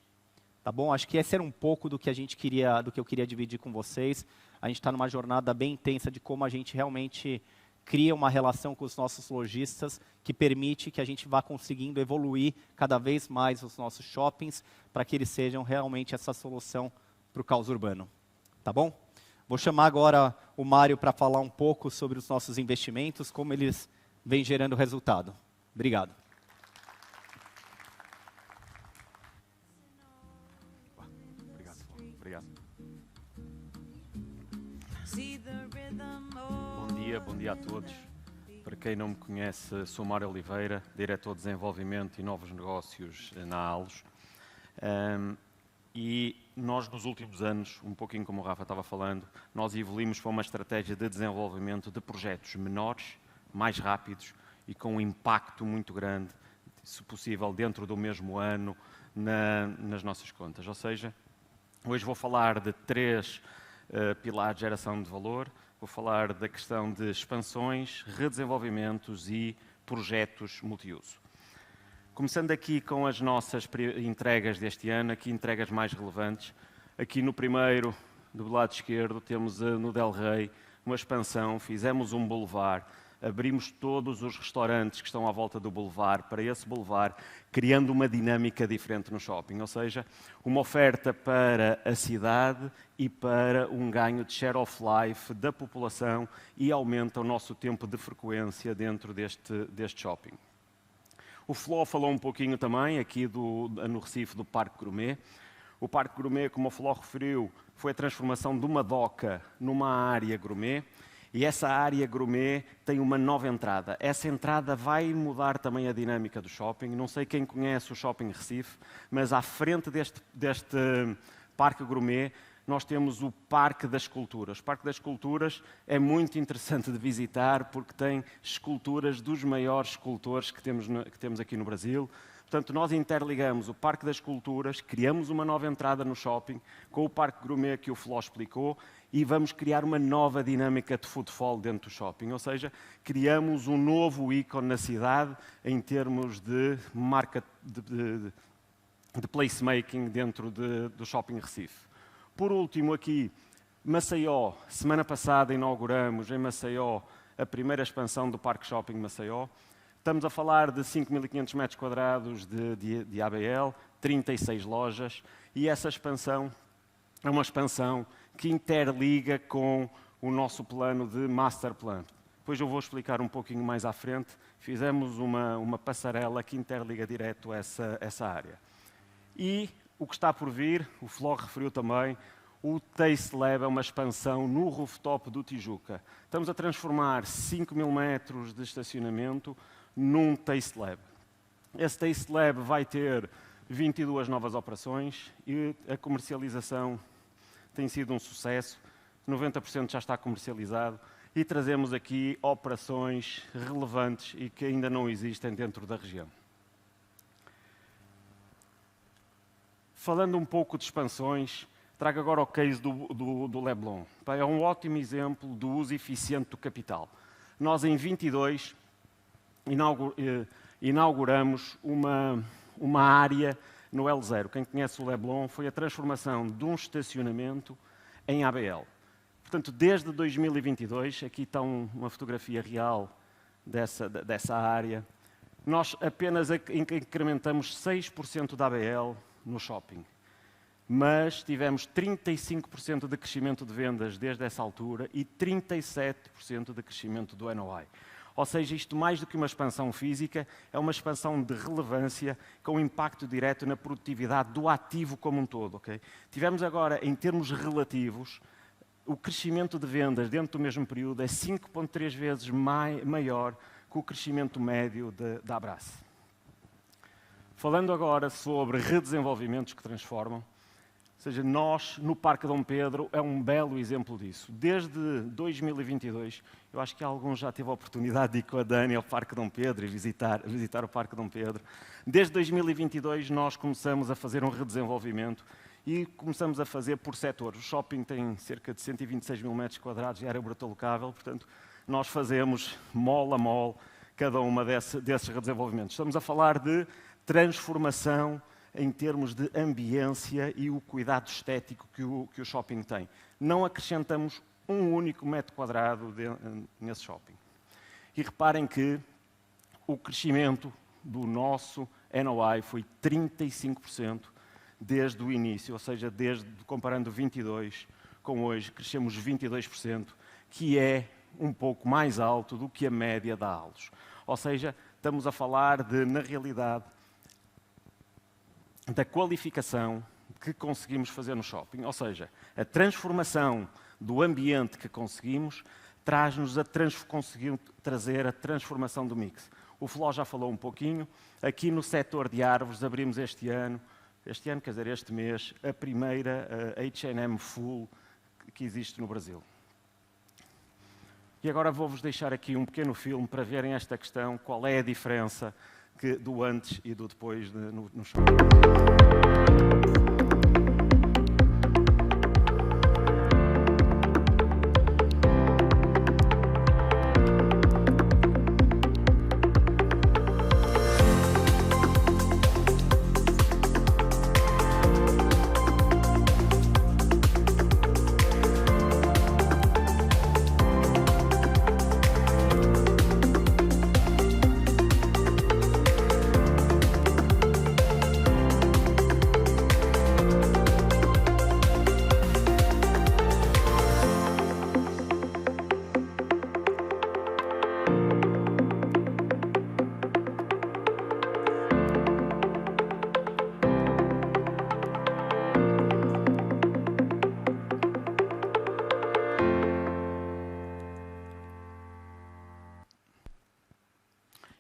[SPEAKER 2] Tá bom? Acho que esse era um pouco do que eu queria dividir com vocês. A gente está numa jornada bem intensa de como a gente realmente cria uma relação com os nossos lojistas que permite que a gente vá conseguindo evoluir cada vez mais os nossos shoppings para que eles sejam realmente essa solução para o caos urbano. Tá bom? Vou chamar agora o Mário para falar um pouco sobre os nossos investimentos, como eles vêm gerando resultado. Obrigado.
[SPEAKER 3] Obrigado. Bom dia a todos. Para quem não me conhece, sou Mário Oliveira, Diretor de Desenvolvimento e Novos Negócios na ALOS. E nós, nos últimos anos, um pouquinho como o Rafa estava falando, nós evoluímos para uma estratégia de desenvolvimento de projetos menores, mais rápidos e com um impacto muito grande, se possível, dentro do mesmo ano, nas nossas contas. Ou seja, hoje vou falar de 3 pilares de geração de valor, vou falar da questão de expansões, redesenvolvimentos e projetos multiuso. Começando aqui com as nossas entregas deste ano, aqui entregas mais relevantes. Aqui no primeiro, do lado esquerdo, temos no Del Rey uma expansão, fizemos um boulevard, abrimos todos os restaurantes que estão à volta do boulevard para esse boulevard, criando uma dinâmica diferente no shopping, ou seja, uma oferta para a cidade e para um ganho de share of life da população e aumenta o nosso tempo de frequência dentro deste shopping. O Fló falou um pouquinho também aqui no Recife do Parque Gourmet. O Parque Gourmet, como o Fló referiu, foi a transformação de uma doca numa área gourmet. E essa área gourmet tem uma nova entrada. Essa entrada vai mudar também a dinâmica do shopping. Não sei quem conhece o Shopping Recife, mas à frente deste Parque Gourmet nós temos o Parque das Esculturas. O Parque das Esculturas é muito interessante de visitar porque tem esculturas dos maiores escultores que temos aqui no Brasil. Portanto, nós interligamos o Parque das Esculturas, criamos uma nova entrada no shopping com o Parque Gourmet que o Fló explicou e vamos criar uma nova dinâmica de footfall dentro do shopping. Ou seja, criamos um novo ícone na cidade em termos de marca de placemaking dentro do Shopping Recife. Por último aqui, Maceió. Semana passada inauguramos em Maceió a primeira expansão do Parque Shopping Maceió. Estamos a falar de 5.500 metros quadrados de ABL, 36 lojas, e essa expansão é uma expansão que interliga com o nosso plano de master plan. Depois eu vou explicar um pouquinho mais à frente. Fizemos uma passarela que interliga direto essa área. E o que está por vir, o Fló referiu também, o Taste Lab é uma expansão no rooftop do Tijuca. Estamos a transformar 5.000 metros de estacionamento num Taste Lab. Esse Taste Lab vai ter 22 novas operações e a comercialização tem sido um sucesso, 90% já está comercializado e trazemos aqui operações relevantes e que ainda não existem dentro da região. Falando um pouco de expansões, trago agora o case do Leblon. É um ótimo exemplo do uso eficiente do capital. Nós, em 22, inauguramos uma área no L0. Quem conhece o Leblon foi a transformação de um estacionamento em ABL. Portanto, desde 2022, aqui está uma fotografia real dessa área, nós apenas incrementamos 6% da ABL no shopping. Mas tivemos 35% de crescimento de vendas desde essa altura e 37% de crescimento do NOI. Ou seja, isto mais do que uma expansão física, é uma expansão de relevância com impacto direto na produtividade do ativo como um todo. Okay? Tivemos agora, em termos relativos, o crescimento de vendas dentro do mesmo período é 5,3 vezes maior que o crescimento médio da Abrace. Falando agora sobre redesenvolvimentos que transformam, ou seja, nós, no Parque Dom Pedro, é um belo exemplo disso. Desde 2022, eu acho que alguns já teve a oportunidade de ir com a Dani ao Parque Dom Pedro e visitar o Parque Dom Pedro. Desde 2022, nós começamos a fazer um redesenvolvimento e começamos a fazer por setores. O shopping tem cerca de 126.000 metros quadrados de área bruta locável, portanto, nós fazemos mall a mall cada uma desses redesenvolvimentos. Estamos a falar de transformação em termos de ambiência e o cuidado estético que o shopping tem. Não acrescentamos um único metro quadrado nesse shopping. E reparem que o crescimento do nosso NOI foi 35% desde o início, ou seja, comparando 22 com hoje, crescemos 22%, que é um pouco mais alto do que a média da Allos. Ou seja, estamos a falar de, na realidade, da qualificação que conseguimos fazer no shopping. Ou seja, a transformação do ambiente que conseguimos conseguiu trazer a transformação do mix. O Fló já falou um pouquinho. Aqui no setor de árvores abrimos este mês, a primeira H&M Full que existe no Brasil. E agora vou-vos deixar aqui um pequeno filme para verem esta questão, qual é a diferença do antes e do depois no shopping.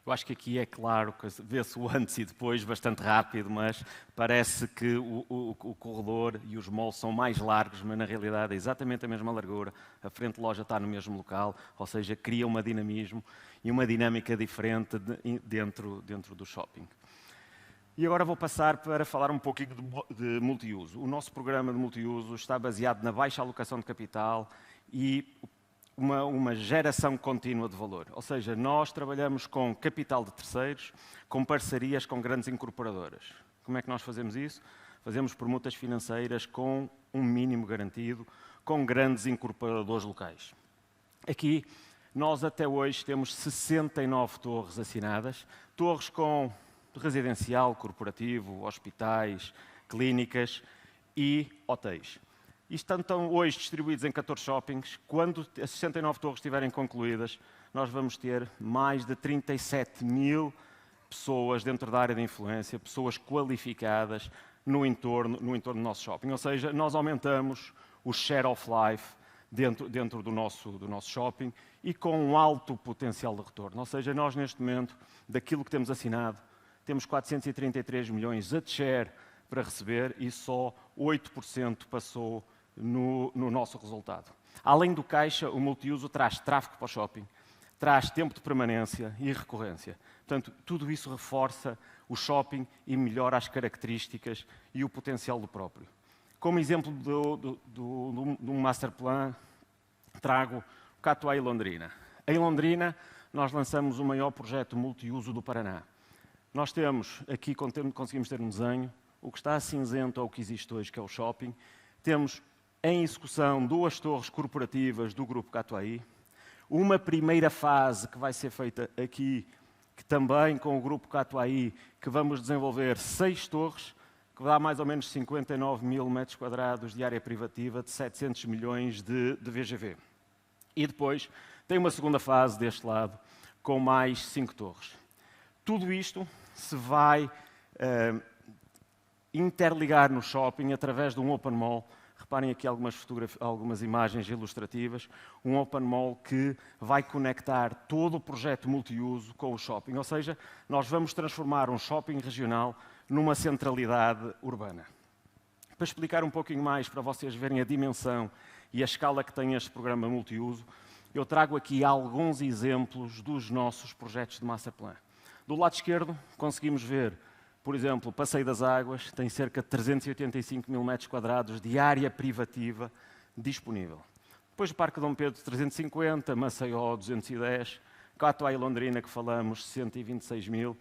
[SPEAKER 3] Eu acho que aqui é claro que vê-se o antes e depois bastante rápido, mas parece que o corredor e os malls são mais largos, mas na realidade é exatamente a mesma largura. A frente de loja está no mesmo local, ou seja, cria um dinamismo e uma dinâmica diferente dentro do shopping. E agora vou passar para falar um pouquinho de multiuso. O nosso programa de multiuso está baseado na baixa alocação de capital e uma geração contínua de valor. Ou seja, nós trabalhamos com capital de terceiros, com parcerias com grandes incorporadoras. Como é que nós fazemos isso? Fazemos permutas financeiras com um mínimo garantido, com grandes incorporadores locais. Aqui, nós até hoje temos 69 torres assinadas, torres com residencial, corporativo, hospitais, clínicas e hotéis. E estão hoje distribuídos em 14 shoppings. Quando as 69 torres estiverem concluídas, nós vamos ter mais de 37 mil pessoas dentro da área de influência, pessoas qualificadas no entorno do nosso shopping. Ou seja, nós aumentamos o share of life dentro do nosso shopping e com um alto potencial de retorno. Ou seja, nós neste momento, daquilo que temos assinado, temos 433 milhões a share para receber e só 8% passou no nosso resultado. Além do caixa, o multiuso traz tráfego para o shopping, traz tempo de permanência e recorrência. Portanto, tudo isso reforça o shopping e melhora as características e o potencial do próprio. Como exemplo do master plan, trago o Catuai Londrina. Em Londrina, nós lançamos o maior projeto multiuso do Paraná. Nós temos, aqui conseguimos ter um desenho, o que está cinzento é o que existe hoje, que é o shopping. Temos em execução 2 torres corporativas do Grupo Catuai, uma primeira fase que vai ser feita aqui, que também com o Grupo Catuai, que vamos desenvolver 6 torres, que dá mais ou menos 59 mil metros quadrados de área privativa, de 700 milhões de VGV. E depois tem uma segunda fase deste lado, com mais 5 torres. Tudo isto se vai interligar no shopping através de um open mall. Reparem aqui algumas imagens ilustrativas. Um open mall que vai conectar todo o projeto multiuso com o shopping. Ou seja, nós vamos transformar um shopping regional numa centralidade urbana. Para explicar um pouquinho mais, para vocês verem a dimensão e a escala que tem este programa multiuso, eu trago aqui alguns exemplos dos nossos projetos de master plan. Do lado esquerdo, conseguimos ver, por exemplo, o Passeio das Águas, tem cerca de 385 mil metros quadrados de área privativa disponível. Depois o Parque Dom Pedro, 350, Maceió, 210, Catuai Londrina, que falamos, 126 mil,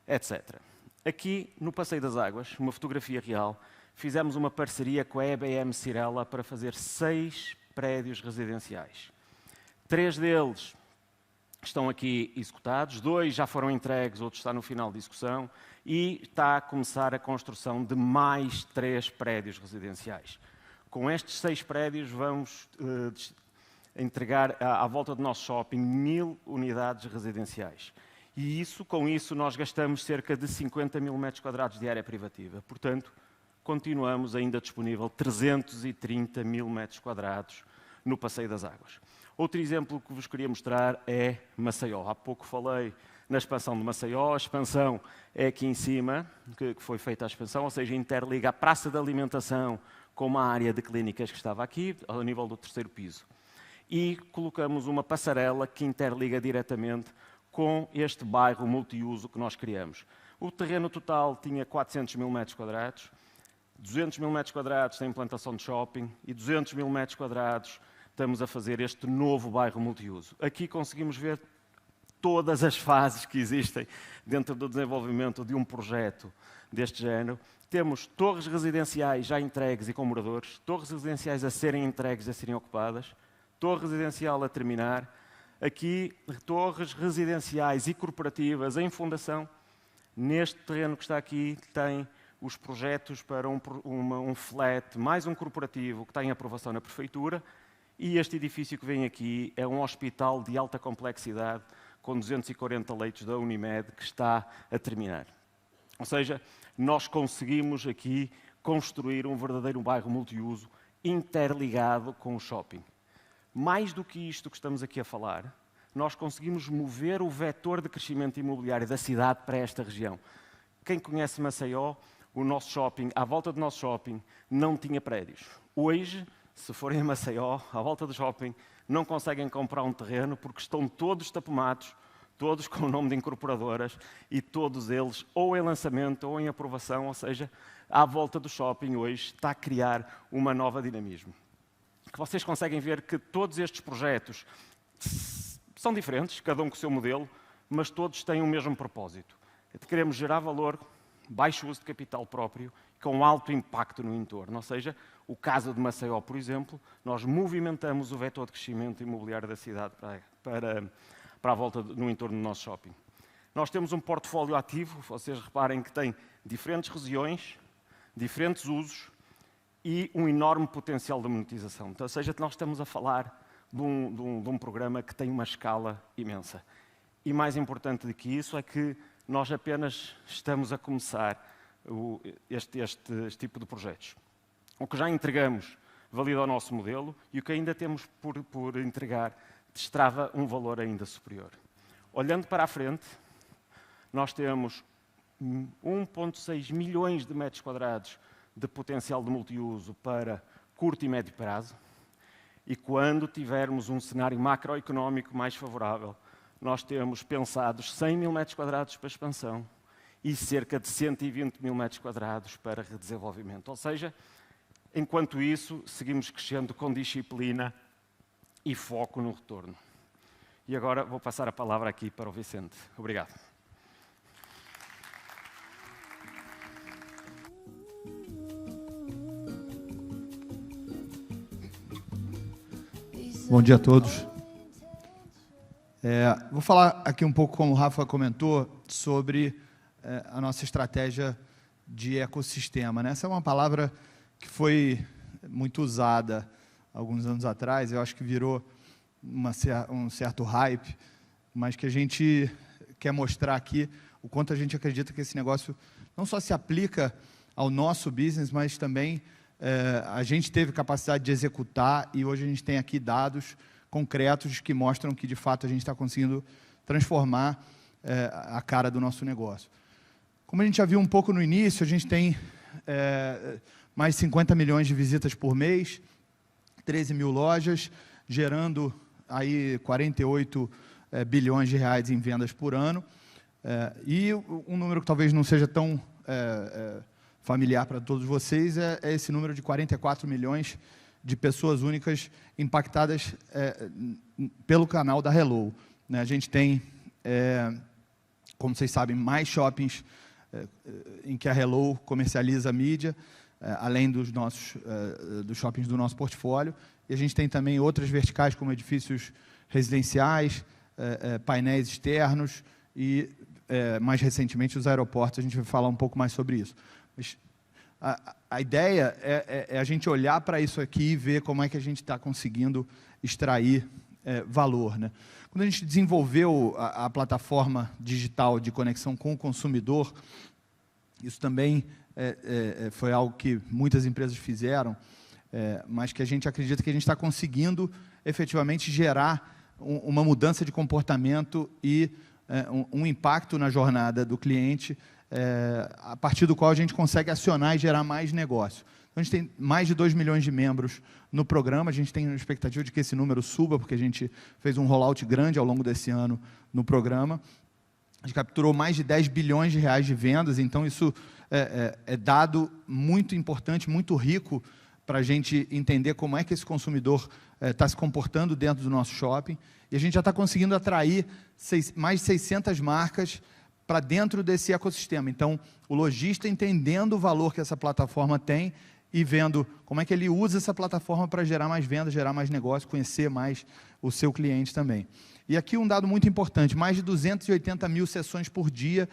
[SPEAKER 3] etc. Aqui, no Passeio das Águas, uma fotografia real, fizemos uma parceria com a EBM Cirela para fazer 6 prédios residenciais. 3 deles estão aqui executados, 2 já foram entregues, outro está no final de execução, e está a começar a construção de mais 3 prédios residenciais. Com estes 6 prédios vamos entregar à volta do nosso shopping 1000 unidades residenciais. E com isso nós gastamos cerca de 50 mil metros quadrados de área privativa. Portanto, continuamos ainda disponível 330 mil metros quadrados no Passeio das Águas. Outro exemplo que vos queria mostrar é Maceió. Há pouco falei na expansão de Maceió. A expansão é aqui em cima, que foi feita a expansão, ou seja, interliga a praça de alimentação com uma área de clínicas que estava aqui, ao nível do 3º piso. E colocamos uma passarela que interliga diretamente com este bairro multiuso que nós criamos. O terreno total tinha 400 mil metros quadrados, 200 mil metros quadrados tem implantação de shopping e 200 mil metros quadrados estamos a fazer este novo bairro multiuso. Aqui conseguimos ver todas as fases que existem dentro do desenvolvimento de um projeto deste género. Temos torres residenciais já entregues e com moradores, torres residenciais a serem entregues e a serem ocupadas, torre residencial a terminar, aqui torres residenciais e corporativas em fundação. Neste terreno que está aqui tem os projetos para um flat, mais um corporativo que está em aprovação na Prefeitura, e este edifício que vem aqui é um hospital de alta complexidade com 240 leitos da Unimed que está a terminar. Ou seja, nós conseguimos aqui construir um verdadeiro bairro multiuso interligado com o shopping. Mais do que isto que estamos aqui a falar, nós conseguimos mover o vetor de crescimento imobiliário da cidade para esta região. Quem conhece Maceió, o nosso shopping, à volta do nosso shopping, não tinha prédios. Hoje, se forem a Maceió, à volta do shopping, não conseguem comprar um terreno porque estão todos tapumados, todos com o nome de incorporadoras e todos eles ou em lançamento ou em aprovação, ou seja, à volta do shopping hoje está a criar uma nova dinamismo. Que vocês conseguem ver que todos estes projetos são diferentes, cada um com o seu modelo, mas todos têm o mesmo propósito. Queremos gerar valor, baixo uso de capital próprio, com alto impacto no entorno. Ou seja, o caso de Maceió, por exemplo, nós movimentamos o vetor de crescimento imobiliário da cidade para a volta no entorno do nosso shopping. Nós temos um portfólio ativo, vocês reparem que tem diferentes regiões, diferentes usos e um enorme potencial de monetização. Então, ou seja, nós estamos a falar de um programa que tem uma escala imensa. E mais importante do que isso é que nós apenas estamos a começar este tipo de projetos. O que já entregamos valida o nosso modelo e o que ainda temos por entregar destrava um valor ainda superior. Olhando para a frente, nós temos 1,6 milhões de metros quadrados de potencial de multiuso para curto e médio prazo, e quando tivermos um cenário macroeconómico mais favorável, nós temos pensados 100 mil metros quadrados para expansão e cerca de 120 mil metros quadrados para redesenvolvimento. Ou seja, enquanto isso, seguimos crescendo com disciplina e foco no retorno. E agora vou passar a palavra aqui para o Vicente. Obrigado.
[SPEAKER 4] Bom dia a todos. Vou falar aqui um pouco, como o Rafa comentou, sobre a nossa estratégia de ecossistema, né? Essa é uma palavra que foi muito usada alguns anos atrás, eu acho que virou um certo hype, mas que a gente quer mostrar aqui o quanto a gente acredita que esse negócio não só se aplica ao nosso business, mas também a gente teve capacidade de executar e hoje a gente tem aqui dados concretos que mostram que, de fato, a gente está conseguindo transformar a cara do nosso negócio. Como a gente já viu um pouco no início, a gente tem mais 50 milhões de visitas por mês, 13 mil lojas, gerando aí 48 bilhões de reais em vendas por ano. E um número que talvez não seja tão familiar para todos vocês é esse número de 44 milhões de pessoas únicas impactadas pelo canal da Hello. Né? A gente tem, como vocês sabem, mais shoppings em que a Hello comercializa a mídia, além dos shoppings do nosso portfólio. E a gente tem também outras verticais, como edifícios residenciais, painéis externos e, mais recentemente, os aeroportos. A gente vai falar um pouco mais sobre isso. Mas a ideia é a gente olhar para isso aqui e ver como é que a gente está conseguindo extrair valor, né? Quando a gente desenvolveu a plataforma digital de conexão com o consumidor, isso também foi algo que muitas empresas fizeram, mas que a gente acredita que a gente está conseguindo efetivamente gerar uma mudança de comportamento e um impacto na jornada do cliente, a partir do qual a gente consegue acionar e gerar mais negócio. Então, a gente tem mais de 2 milhões de membros no programa, a gente tem a expectativa de que esse número suba, porque a gente fez um rollout grande ao longo desse ano no programa. A gente capturou mais de 10 bilhões de reais de vendas, então isso é dado muito importante, muito rico, para a gente entender como é que esse consumidor está se comportando dentro do nosso shopping. E a gente já está conseguindo atrair mais de 600 marcas para dentro desse ecossistema. Então, o lojista entendendo o valor que essa plataforma tem e vendo como é que ele usa essa plataforma para gerar mais vendas, gerar mais negócio, conhecer mais o seu cliente também. E aqui um dado muito importante, mais de 280 mil sessões por dia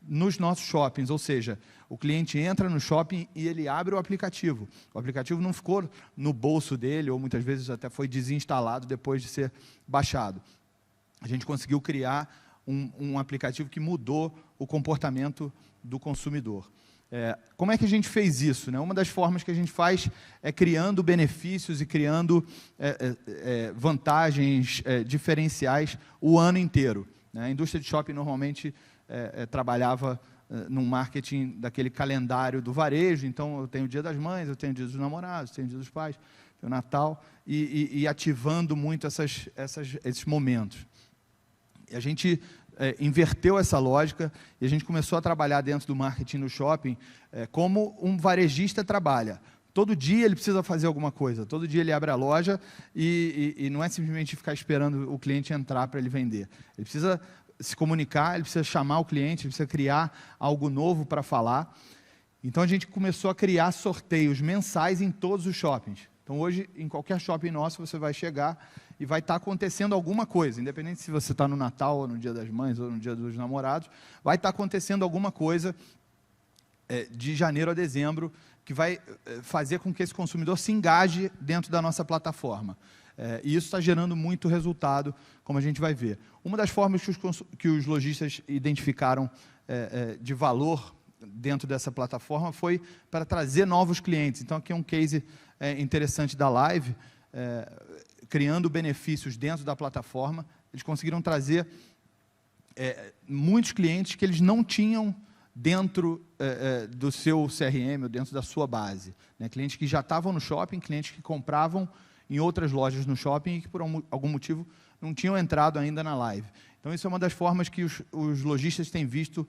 [SPEAKER 4] nos nossos shoppings, ou seja, o cliente entra no shopping e ele abre o aplicativo. O aplicativo não ficou no bolso dele, ou muitas vezes até foi desinstalado depois de ser baixado. A gente conseguiu criar um aplicativo que mudou o comportamento do consumidor. Como é que a gente fez isso, né? Uma das formas que a gente faz é criando benefícios e criando vantagens diferenciais o ano inteiro, né? A indústria de shopping normalmente trabalhava num marketing daquele calendário do varejo, então eu tenho o Dia das Mães, eu tenho o Dia dos Namorados, tenho o Dia dos Pais, tenho o Natal, e ativando muito esses momentos. E a gente inverteu essa lógica e a gente começou a trabalhar dentro do marketing no shopping como um varejista trabalha. Todo dia ele precisa fazer alguma coisa, todo dia ele abre a loja e não é simplesmente ficar esperando o cliente entrar para ele vender. Ele precisa se comunicar, ele precisa chamar o cliente, ele precisa criar algo novo para falar. Então, a gente começou a criar sorteios mensais em todos os shoppings. Então, hoje, em qualquer shopping nosso, você vai chegar e vai estar acontecendo alguma coisa, independente se você está no Natal, ou no Dia das Mães, ou no Dia dos Namorados, vai estar acontecendo alguma coisa de janeiro a dezembro que vai fazer com que esse consumidor se engaje dentro da nossa plataforma. E isso está gerando muito resultado, como a gente vai ver. Uma das formas que os lojistas identificaram de valor dentro dessa plataforma foi para trazer novos clientes. Então, aqui é um case interessante da Live, criando benefícios dentro da plataforma. Eles conseguiram trazer muitos clientes que eles não tinham dentro do seu CRM, ou dentro da sua base, né? Clientes que já estavam no shopping, clientes que compravam em outras lojas no shopping e que, por algum motivo, não tinham entrado ainda na Live. Então, isso é uma das formas que os lojistas têm visto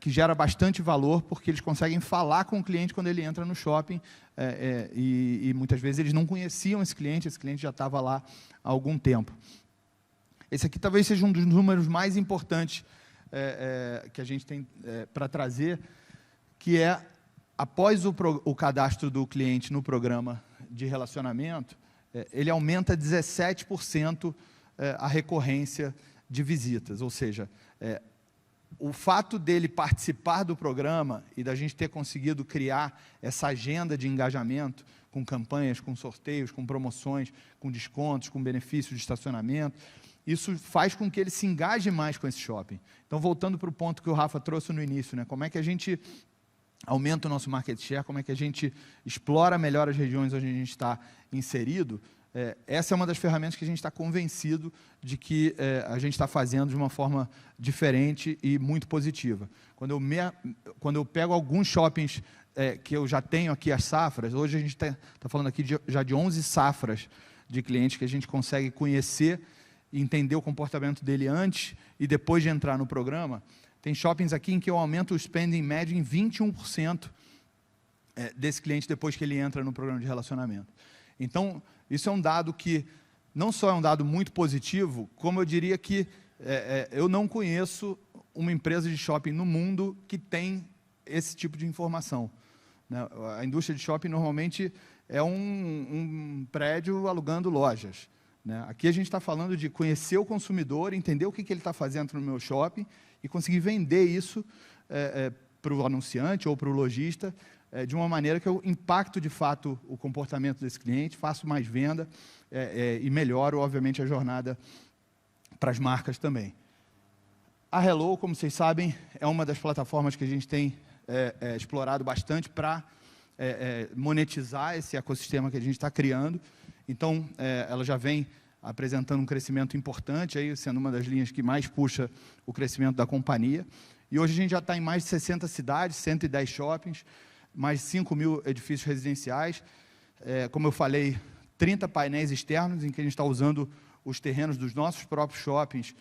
[SPEAKER 4] que gera bastante valor, porque eles conseguem falar com o cliente quando ele entra no shopping e muitas vezes eles não conheciam esse cliente já estava lá há algum tempo. Esse aqui talvez seja um dos números mais importantes que a gente tem para trazer, que é, após o cadastro do cliente no programa de relacionamento, ele aumenta 17% a recorrência de visitas, ou seja, o fato dele participar do programa e da gente ter conseguido criar essa agenda de engajamento com campanhas, com sorteios, com promoções, com descontos, com benefícios de estacionamento, isso faz com que ele se engaje mais com esse shopping. Então, voltando para o ponto que o Rafa trouxe no início, né? Como é que a gente aumenta o nosso market share, como é que a gente explora melhor as regiões onde a gente está inserido, essa é uma das ferramentas que a gente está convencido de que a gente está fazendo de uma forma diferente e muito positiva. Quando eu pego alguns shoppings que eu já tenho aqui as safras, hoje a gente está falando aqui já de 11 safras de clientes que a gente consegue conhecer e entender o comportamento dele antes e depois de entrar no programa. Tem shoppings aqui em que eu aumento o spending médio em 21% desse cliente depois que ele entra no programa de relacionamento. Então, isso é um dado que não só é um dado muito positivo, como eu diria que eu não conheço uma empresa de shopping no mundo que tem esse tipo de informação, né? A indústria de shopping normalmente é um prédio alugando lojas. né? Aqui a gente está falando de conhecer o consumidor, entender o que ele está fazendo no meu shopping e conseguir vender isso para o anunciante ou para o lojista de uma maneira que eu impacto, de fato, o comportamento desse cliente, faço mais venda e melhoro, obviamente, a jornada para as marcas também. A Hello, como vocês sabem, é uma das plataformas que a gente tem explorado bastante para monetizar esse ecossistema que a gente está criando. Então, ela já vem apresentando um crescimento importante, aí, sendo uma das linhas que mais puxa o crescimento da companhia. E hoje a gente já está em mais de 60 cidades, 110 shoppings, mais de 5 mil edifícios residenciais. Como eu falei, 30 painéis externos em que a gente está usando os terrenos dos nossos próprios shoppings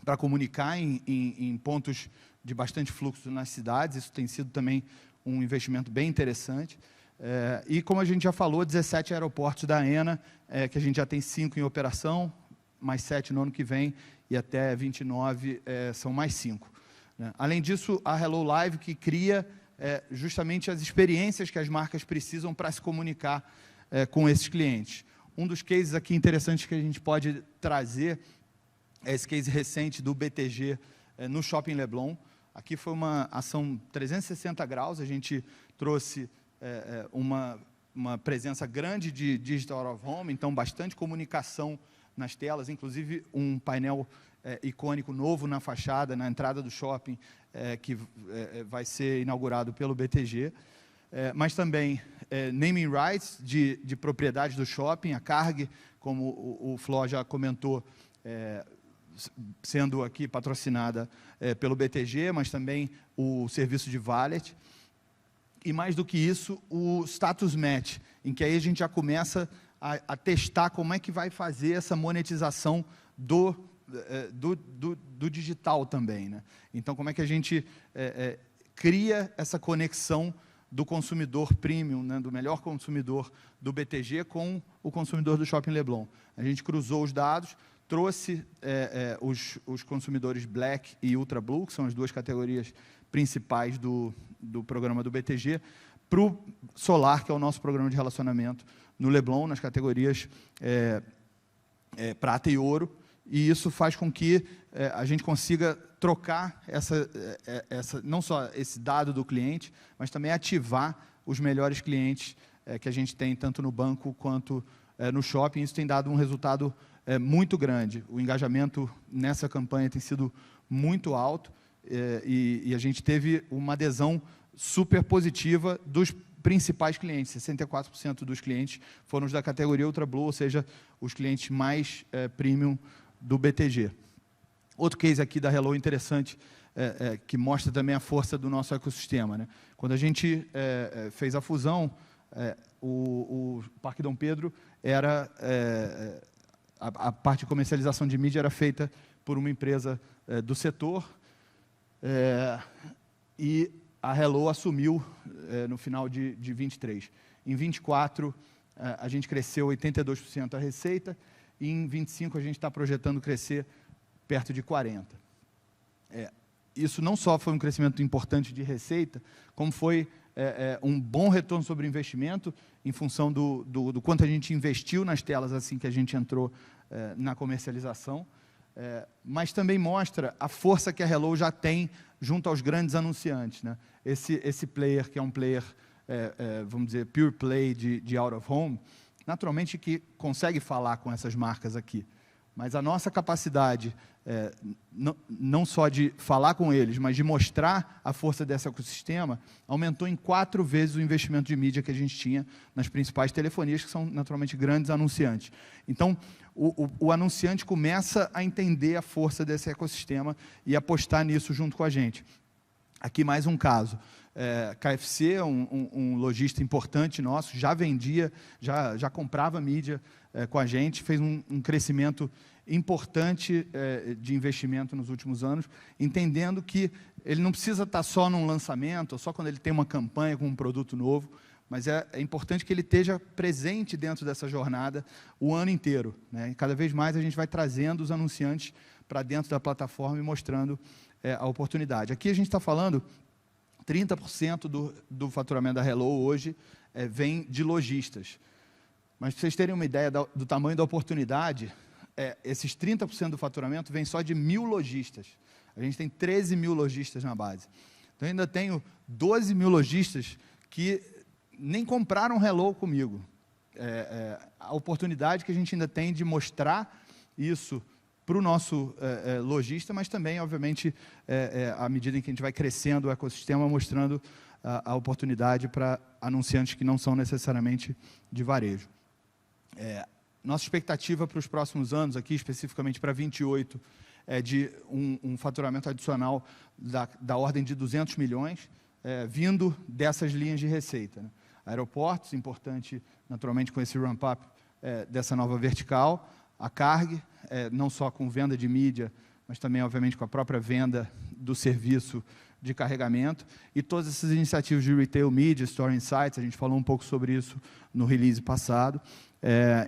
[SPEAKER 4] para comunicar em pontos de bastante fluxo nas cidades. Isso tem sido também um investimento bem interessante. E, como a gente já falou, 17 aeroportos da AENA, que a gente já tem 5 em operação, mais 7 no ano que vem, e até 29 são mais 5. Né? Além disso, a Hello Live, que cria justamente as experiências que as marcas precisam para se comunicar com esses clientes. Um dos cases aqui interessantes que a gente pode trazer é esse case recente do BTG no Shopping Leblon. Aqui foi uma ação 360 graus, a gente trouxe uma presença grande de Digital Out of Home, então bastante comunicação nas telas, inclusive um painel icônico novo na fachada, na entrada do shopping, que vai ser inaugurado pelo BTG, mas também naming rights de propriedade do shopping, a Carg, como o Fló já comentou, sendo aqui patrocinada pelo BTG, mas também o serviço de valet. E mais do que isso, o Status Match, em que aí a gente já começa a testar como é que vai fazer essa monetização do digital também, né? Então, como é que a gente cria essa conexão do consumidor premium, né, do melhor consumidor do BTG com o consumidor do Shopping Leblon. A gente cruzou os dados, trouxe os consumidores Black e Ultra Blue, que são as duas categorias principais do programa do BTG, para o Solar, que é o nosso programa de relacionamento no Leblon, nas categorias Prata e Ouro, e isso faz com que a gente consiga trocar não só esse dado do cliente, mas também ativar os melhores clientes que a gente tem, tanto no banco quanto no shopping. Isso tem dado um resultado muito grande. O engajamento nessa campanha tem sido muito alto e a gente teve uma adesão super positiva dos principais clientes. 64% dos clientes foram os da categoria Ultra Blue, ou seja, os clientes mais premium do BTG. Outro case aqui da Hello interessante, que mostra também a força do nosso ecossistema, né? Quando a gente fez a fusão, o Parque Dom Pedro era... a parte de comercialização de mídia era feita por uma empresa do setor, e a Hello assumiu no final de 23. Em 24, a gente cresceu 82% a receita, e em 25 a gente está projetando crescer perto de 40%. Isso não só foi um crescimento importante de receita, como foi um bom retorno sobre investimento, em função do quanto a gente investiu nas telas assim que a gente entrou na comercialização, mas também mostra a força que a Hello já tem junto aos grandes anunciantes, né? Esse player, que é um player, vamos dizer, pure play de out of home, naturalmente que consegue falar com essas marcas aqui, mas a nossa capacidade, não só de falar com eles, mas de mostrar a força desse ecossistema, aumentou em 4 vezes o investimento de mídia que a gente tinha nas principais telefonias, que são naturalmente grandes anunciantes. Então, o anunciante começa a entender a força desse ecossistema e apostar nisso junto com a gente. Aqui mais um caso. KFC, um lojista importante nosso, já vendia, já comprava mídia com a gente, fez um crescimento importante de investimento nos últimos anos, entendendo que ele não precisa estar só num lançamento, ou só quando ele tem uma campanha com um produto novo, mas é importante que ele esteja presente dentro dessa jornada o ano inteiro, né? E cada vez mais a gente vai trazendo os anunciantes para dentro da plataforma e mostrando a oportunidade. Aqui a gente está falando 30% do faturamento da Hello hoje vem de lojistas. Mas para vocês terem uma ideia do tamanho da oportunidade, esses 30% do faturamento vem só de 1.000 lojistas. A gente tem 13 mil lojistas na base. Então, eu ainda tenho 12 mil lojistas que nem compraram Hello comigo. A oportunidade que a gente ainda tem de mostrar isso para o nosso lojista, mas também, obviamente, à medida em que a gente vai crescendo o ecossistema, mostrando a oportunidade para anunciantes que não são necessariamente de varejo. Nossa expectativa para os próximos anos, aqui especificamente para 28, é de um faturamento adicional da ordem de 200 milhões, vindo dessas linhas de receita, né? Aeroportos, importante, naturalmente, com esse ramp-up dessa nova vertical. A Carg, não só com venda de mídia, mas também, obviamente, com a própria venda do serviço de carregamento. E todas essas iniciativas de Retail Media, Store Insights, a gente falou um pouco sobre isso no release passado,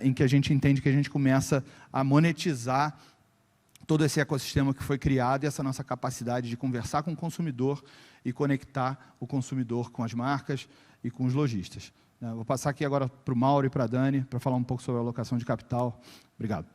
[SPEAKER 4] em que a gente entende que a gente começa a monetizar todo esse ecossistema que foi criado e essa nossa capacidade de conversar com o consumidor e conectar o consumidor com as marcas e com os lojistas. Vou passar aqui agora para o Mauro e para a Dani, para falar um pouco sobre a alocação de capital. Obrigado.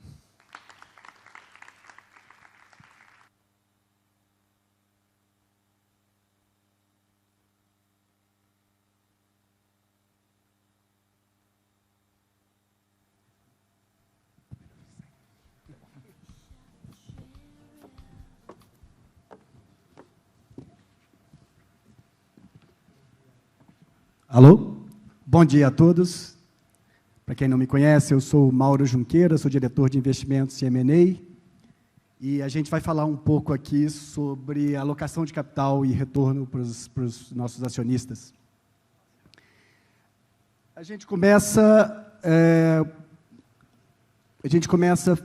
[SPEAKER 5] Alô? Bom dia a todos. Para quem não me conhece, eu sou Mauro Junqueira, sou diretor de investimentos e M&A, e a gente vai falar um pouco aqui sobre alocação de capital e retorno para os nossos acionistas. A gente começa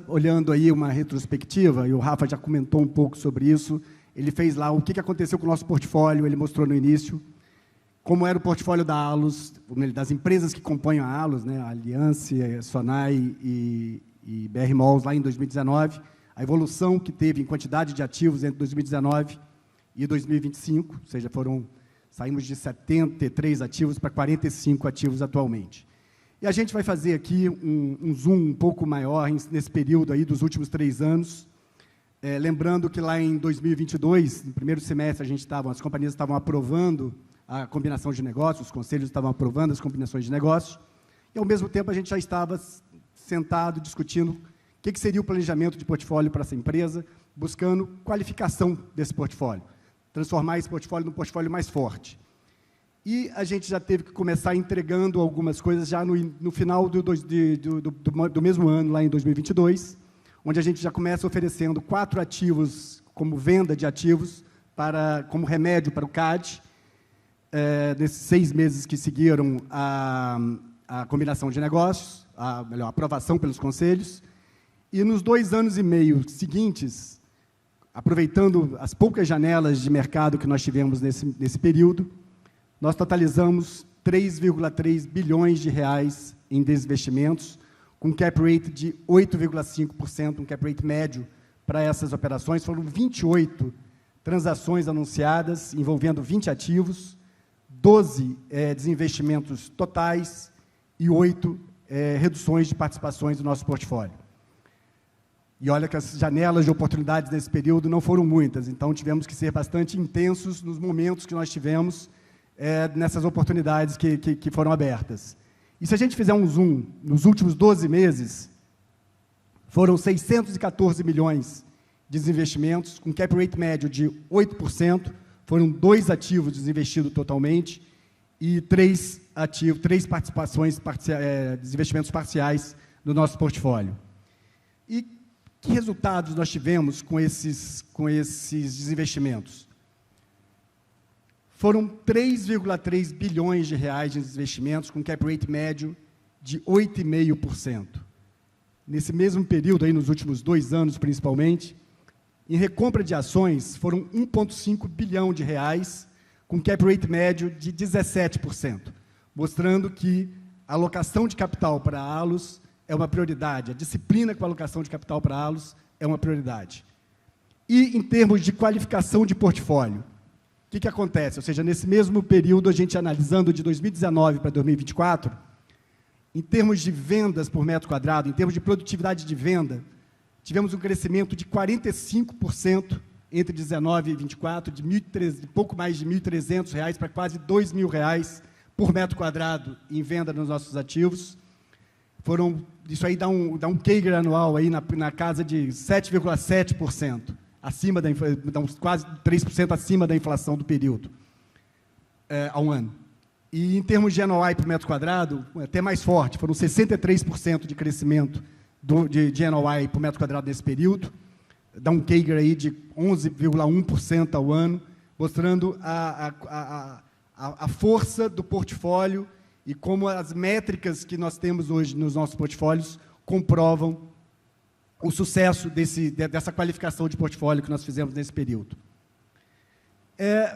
[SPEAKER 5] olhando aí uma retrospectiva, e o Rafa já comentou um pouco sobre isso. Ele fez lá o que aconteceu com o nosso portfólio, ele mostrou no início como era o portfólio da Allos, das empresas que compõem a Allos, né, a Aliança, a Sonai e BR Malls, lá em 2019, a evolução que teve em quantidade de ativos entre 2019 e 2025, ou seja, saímos de 73 ativos para 45 ativos atualmente. E a gente vai fazer aqui um zoom um pouco maior nesse período aí dos últimos 3 anos, lembrando que lá em 2022, no primeiro semestre, as companhias estavam aprovando a combinação de negócios, os conselhos estavam aprovando as combinações de negócios, e, ao mesmo tempo, a gente já estava sentado, discutindo o que seria o planejamento de portfólio para essa empresa, buscando qualificação desse portfólio, transformar esse portfólio num portfólio mais forte. E a gente já teve que começar entregando algumas coisas já no final do mesmo ano, lá em 2022, onde a gente já começa oferecendo 4 ativos como venda de ativos como remédio para o CAD, nesses 6 meses que seguiram a combinação de negócios, a aprovação pelos conselhos, e nos 2 anos e meio seguintes, aproveitando as poucas janelas de mercado que nós tivemos nesse período, nós totalizamos 3,3 bilhões de reais em desinvestimentos, com cap rate de 8,5%, um cap rate médio para essas operações. Foram 28 transações anunciadas, envolvendo 20 ativos, 12 desinvestimentos totais e 8 reduções de participações do nosso portfólio. E olha que as janelas de oportunidades nesse período não foram muitas, então tivemos que ser bastante intensos nos momentos que nós tivemos nessas oportunidades que foram abertas. E se a gente fizer um zoom, nos últimos 12 meses, foram 614 milhões de desinvestimentos, com cap rate médio de 8%, foram 2 ativos desinvestidos totalmente e 3 participações, desinvestimentos parciais no nosso portfólio. E que resultados nós tivemos com esses desinvestimentos? Foram 3,3 bilhões de reais de investimentos, com cap rate médio de 8,5%. Nesse mesmo período, aí, nos últimos 2 anos, principalmente, em recompra de ações, foram 1,5 bilhão de reais, com cap rate médio de 17%, mostrando que a alocação de capital para a Allos é uma prioridade, a disciplina com a alocação de capital para a Allos é uma prioridade. E, em termos de qualificação de portfólio, o que acontece? Ou seja, nesse mesmo período, a gente analisando de 2019 para 2024, Em termos de vendas por metro quadrado, em termos de produtividade de venda, tivemos um crescimento de 45% entre 19 e 24, de pouco mais de R$ 1.300 para quase R$ 2.000 por metro quadrado em venda nos nossos ativos. Isso aí dá um CAGR anual aí na casa de 7,7%, dá uns quase 3% acima da inflação do período, ao ano. E em termos de NOI por metro quadrado, até mais forte, foram 63% de crescimento de NOI por metro quadrado nesse período, dá um CAGR aí de 11,1% ao ano, mostrando a força do portfólio e como as métricas que nós temos hoje nos nossos portfólios comprovam o sucesso dessa qualificação de portfólio que nós fizemos nesse período.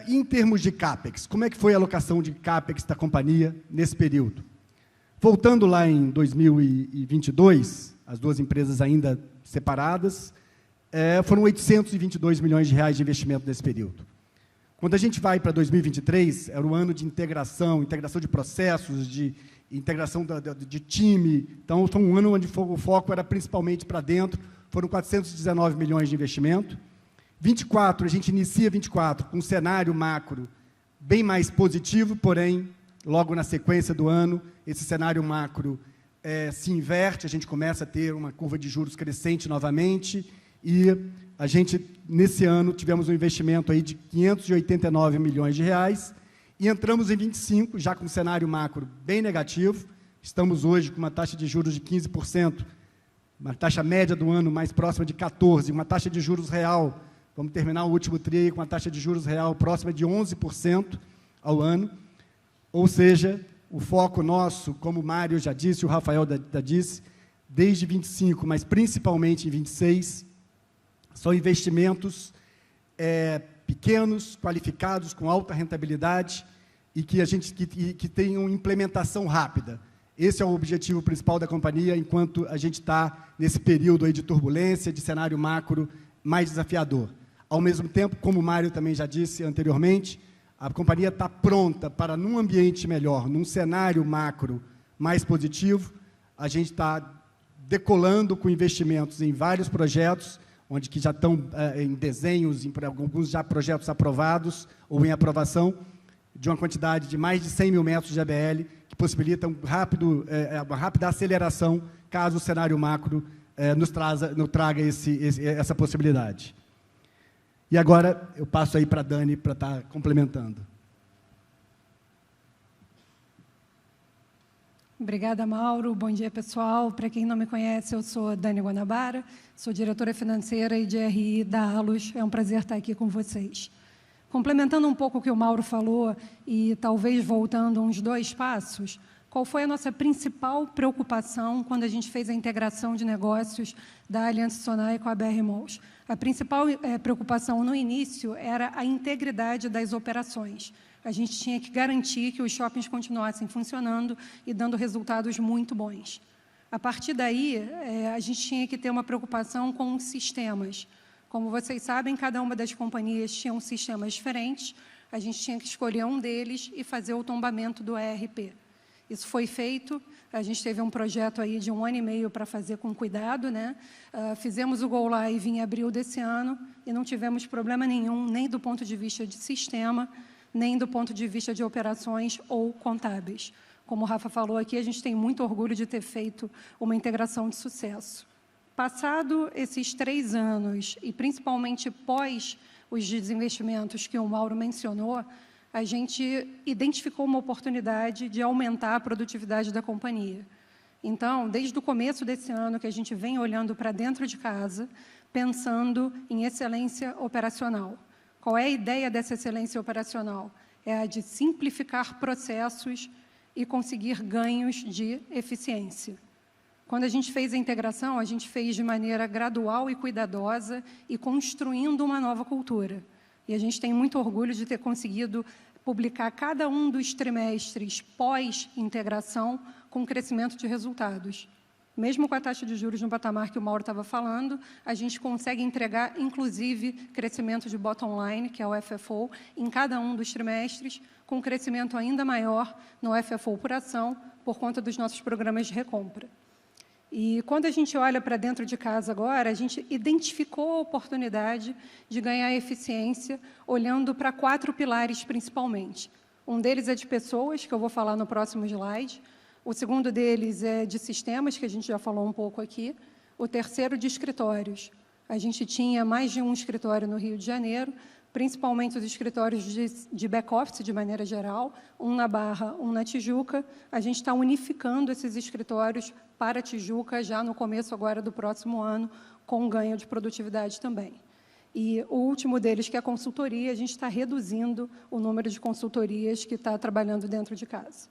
[SPEAKER 5] Em termos de CAPEX, como é que foi a alocação de CAPEX da companhia nesse período? Voltando lá em 2022, as duas empresas ainda separadas, foram 822 milhões de reais de investimento nesse período. Quando a gente vai para 2023, era o ano de integração de processos, de integração de time. Então, foi um ano onde o foco era principalmente para dentro, foram 419 milhões de investimento. 24, a gente inicia 24 com um cenário macro bem mais positivo, porém, logo na sequência do ano, esse cenário macro se inverte, a gente começa a ter uma curva de juros crescente novamente, e a gente, nesse ano, tivemos um investimento aí de 589 milhões de reais, e entramos em 25, já com um cenário macro bem negativo. Estamos hoje com uma taxa de juros de 15%, uma taxa média do ano mais próxima de 14%, uma taxa de juros real, vamos terminar o último TRI com uma taxa de juros real próxima de 11% ao ano. Ou seja, o foco nosso, como o Mário já disse, o Rafael já disse, desde 25, mas principalmente em 26, são investimentos pequenos, qualificados, com alta rentabilidade e que tenham implementação rápida. Esse é o objetivo principal da companhia, enquanto a gente está nesse período aí de turbulência, de cenário macro mais desafiador. Ao mesmo tempo, como o Mário também já disse anteriormente, a companhia está pronta para, num ambiente melhor, num cenário macro mais positivo, a gente está decolando com investimentos em vários projetos, onde que já estão em desenhos, alguns já projetos aprovados ou em aprovação, de uma quantidade de mais de 100 mil metros de ABL, que possibilita uma rápida aceleração, caso o cenário macro nos traga essa possibilidade. E agora eu passo aí para a Dani para estar complementando.
[SPEAKER 6] Obrigada, Mauro. Bom dia, pessoal. Para quem não me conhece, eu sou Dani Guanabara, sou diretora financeira e de RI da Allos. É um prazer estar aqui com vocês. Complementando um pouco o que o Mauro falou e talvez voltando uns 2 passos, qual foi a nossa principal preocupação quando a gente fez a integração de negócios da Aliança Sonae com a BR Malls? A principal preocupação no início era a integridade das operações. A gente tinha que garantir que os shoppings continuassem funcionando e dando resultados muito bons. A partir daí, a gente tinha que ter uma preocupação com os sistemas. Como vocês sabem, cada uma das companhias tinha sistemas diferentes, a gente tinha que escolher um deles e fazer o tombamento do ERP. Isso foi feito, a gente teve um projeto aí de 1 ano e meio para fazer com cuidado, né? Fizemos o Go Live em abril desse ano e não tivemos problema nenhum, nem do ponto de vista de sistema, nem do ponto de vista de operações ou contábeis. Como o Rafa falou aqui, a gente tem muito orgulho de ter feito uma integração de sucesso. Passado esses 3 anos, e principalmente pós os desinvestimentos que o Mauro mencionou, a gente identificou uma oportunidade de aumentar a produtividade da companhia. Então, desde o começo desse ano, que a gente vem olhando para dentro de casa, pensando em excelência operacional. Qual é a ideia dessa excelência operacional? É a de simplificar processos e conseguir ganhos de eficiência. Quando a gente fez a integração, a gente fez de maneira gradual e cuidadosa e construindo uma nova cultura. E a gente tem muito orgulho de ter conseguido publicar cada um dos trimestres pós-integração com crescimento de resultados. Mesmo com a taxa de juros no patamar que o Mauro estava falando, a gente consegue entregar, inclusive, crescimento de bottom line, que é o FFO, em cada um dos trimestres, com crescimento ainda maior no FFO por ação, por conta dos nossos programas de recompra. E quando a gente olha para dentro de casa agora, a gente identificou a oportunidade de ganhar eficiência olhando para 4 pilares principalmente. Um deles é de pessoas, que eu vou falar no próximo slide. O segundo deles é de sistemas, que a gente já falou um pouco aqui. O terceiro, de escritórios. A gente tinha mais de um escritório no Rio de Janeiro, principalmente os escritórios de back-office, de maneira geral, um na Barra, um na Tijuca. A gente está unificando esses escritórios para a Tijuca já no começo agora do próximo ano, com ganho de produtividade também. E o último deles, que é a consultoria, a gente está reduzindo o número de consultorias que está trabalhando dentro de casa.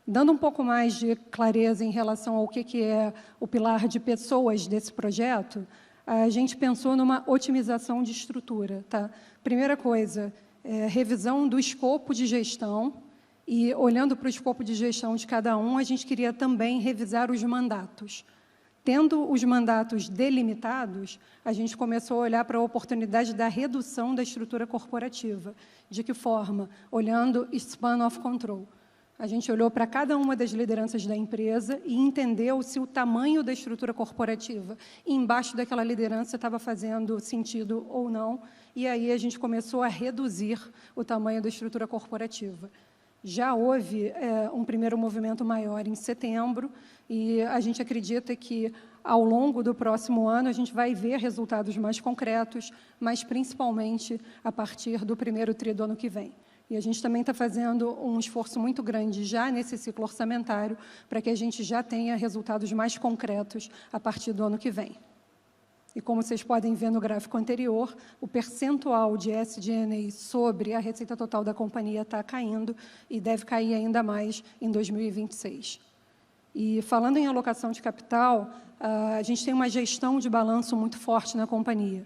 [SPEAKER 6] Dando um pouco mais de clareza em relação ao que é o pilar de pessoas desse projeto, a gente pensou numa otimização de estrutura. Tá? Primeira coisa, revisão do escopo de gestão, e olhando para o escopo de gestão de cada um, a gente queria também revisar os mandatos. Tendo os mandatos delimitados, a gente começou a olhar para a oportunidade da redução da estrutura corporativa. De que forma? Olhando span of control. A gente olhou para cada uma das lideranças da empresa e entendeu se o tamanho da estrutura corporativa embaixo daquela liderança estava fazendo sentido ou não, e aí a gente começou a reduzir o tamanho da estrutura corporativa. Já houve um primeiro movimento maior em setembro, e a gente acredita que, ao longo do próximo ano, a gente vai ver resultados mais concretos, mas principalmente a partir do primeiro tri do ano que vem. E a gente também está fazendo um esforço muito grande já nesse ciclo orçamentário para que a gente já tenha resultados mais concretos a partir do ano que vem. E como vocês podem ver no gráfico anterior, o percentual de SG&A sobre a receita total da companhia está caindo e deve cair ainda mais em 2026. E falando em alocação de capital, a gente tem uma gestão de balanço muito forte na companhia.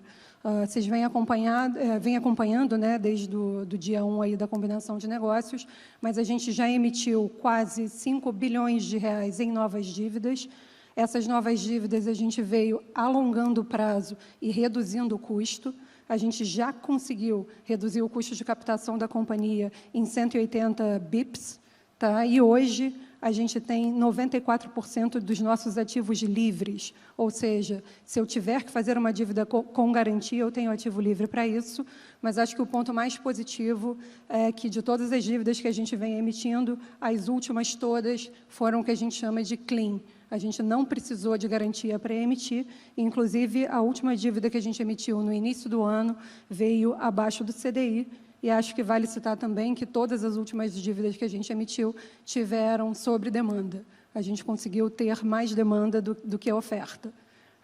[SPEAKER 6] Vocês vêm acompanhando, né, desde o dia 1 aí da combinação de negócios, mas a gente já emitiu quase 5 bilhões de reais em novas dívidas. Essas novas dívidas a gente veio alongando o prazo e reduzindo o custo. A gente já conseguiu reduzir o custo de captação da companhia em 180 bips, tá? E hoje a gente tem 94% dos nossos ativos livres, ou seja, se eu tiver que fazer uma dívida com garantia, eu tenho ativo livre para isso, mas acho que o ponto mais positivo é que, de todas as dívidas que a gente vem emitindo, as últimas todas foram o que a gente chama de clean. A gente não precisou de garantia para emitir, inclusive a última dívida que a gente emitiu no início do ano veio abaixo do CDI, e acho que vale citar também que todas as últimas dívidas que a gente emitiu tiveram sobre demanda. A gente conseguiu ter mais demanda do que oferta.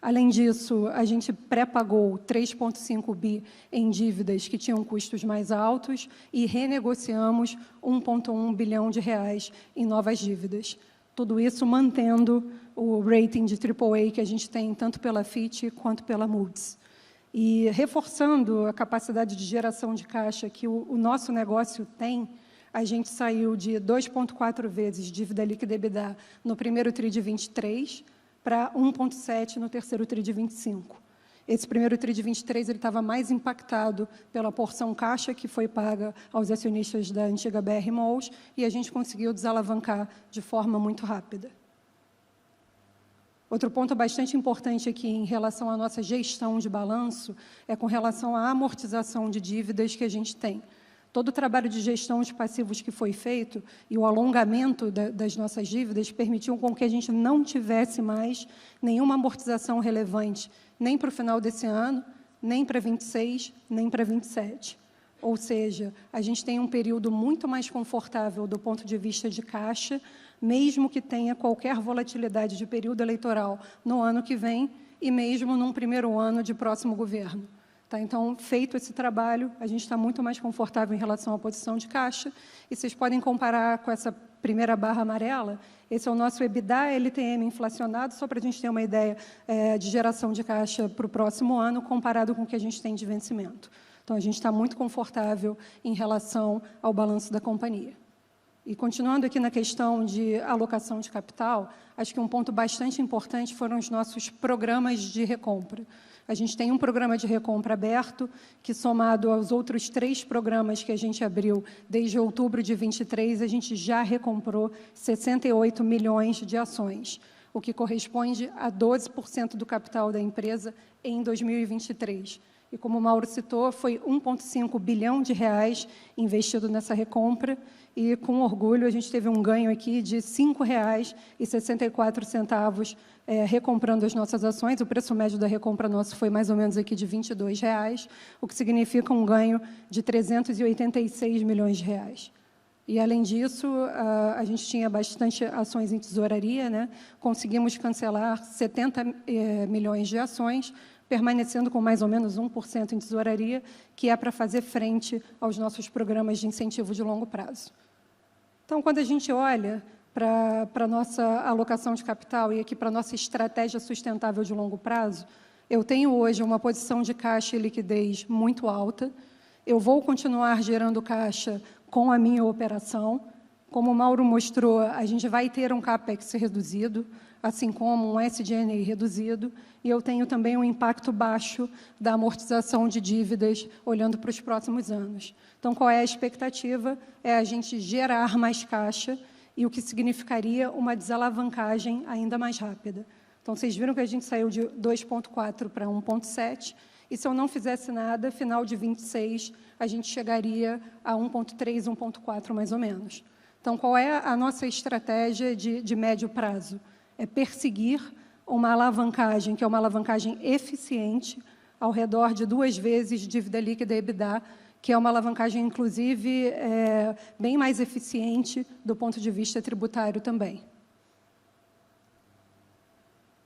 [SPEAKER 6] Além disso, a gente pré-pagou 3,5 bi em dívidas que tinham custos mais altos e renegociamos 1,1 bilhão de reais em novas dívidas. Tudo isso mantendo o rating de AAA que a gente tem tanto pela Fitch quanto pela Moody's. E reforçando a capacidade de geração de caixa que o nosso negócio tem, a gente saiu de 2,4 vezes dívida líquida EBITDA no primeiro tri de 23 para 1,7 no terceiro tri de 25. Esse primeiro tri de 23 ele estava mais impactado pela porção caixa que foi paga aos acionistas da antiga BR Malls, e a gente conseguiu desalavancar de forma muito rápida. Outro ponto bastante importante aqui em relação à nossa gestão de balanço é com relação à amortização de dívidas que a gente tem. Todo o trabalho de gestão de passivos que foi feito e o alongamento das nossas dívidas permitiu com que a gente não tivesse mais nenhuma amortização relevante, nem para o final desse ano, nem para 26, nem para 27. Ou seja, a gente tem um período muito mais confortável do ponto de vista de caixa, mesmo que tenha qualquer volatilidade de período eleitoral no ano que vem e mesmo num primeiro ano de próximo governo. Tá? Então, feito esse trabalho, a gente está muito mais confortável em relação à posição de caixa, e vocês podem comparar com essa primeira barra amarela. Esse é o nosso EBITDA LTM inflacionado, só para a gente ter uma ideia de geração de caixa para o próximo ano, comparado com o que a gente tem de vencimento. Então, a gente está muito confortável em relação ao balanço da companhia. E, continuando aqui na questão de alocação de capital, acho que um ponto bastante importante foram os nossos programas de recompra. A gente tem um programa de recompra aberto, que somado aos outros 3 programas que a gente abriu desde outubro de 23, a gente já recomprou 68 milhões de ações, o que corresponde a 12% do capital da empresa em 2023. E como o Mauro citou, foi 1,5 bilhão de reais investido nessa recompra, e, com orgulho, a gente teve um ganho aqui de R$ 5,64 recomprando as nossas ações. O preço médio da recompra nosso foi mais ou menos aqui de R$ 22, o que significa um ganho de 386 milhões de reais. E, além disso, a gente tinha bastante ações em tesouraria, né? Conseguimos cancelar 70 milhões de ações, permanecendo com mais ou menos 1% em tesouraria, que é para fazer frente aos nossos programas de incentivo de longo prazo. Então, quando a gente olha para a nossa alocação de capital e aqui para a nossa estratégia sustentável de longo prazo, eu tenho hoje uma posição de caixa e liquidez muito alta, eu vou continuar gerando caixa com a minha operação. Como o Mauro mostrou, a gente vai ter um CAPEX reduzido, assim como um SG&A reduzido, e eu tenho também um impacto baixo da amortização de dívidas, olhando para os próximos anos. Então, qual é a expectativa? É a gente gerar mais caixa, e o que significaria uma desalavancagem ainda mais rápida. Então, vocês viram que a gente saiu de 2,4 para 1,7, e se eu não fizesse nada, final de 26, a gente chegaria a 1,3, 1,4 mais ou menos. Então, qual é a nossa estratégia de médio prazo? É perseguir uma alavancagem, que é uma alavancagem eficiente, ao redor de 2 vezes dívida líquida e EBITDA, que é uma alavancagem, inclusive, bem mais eficiente do ponto de vista tributário também.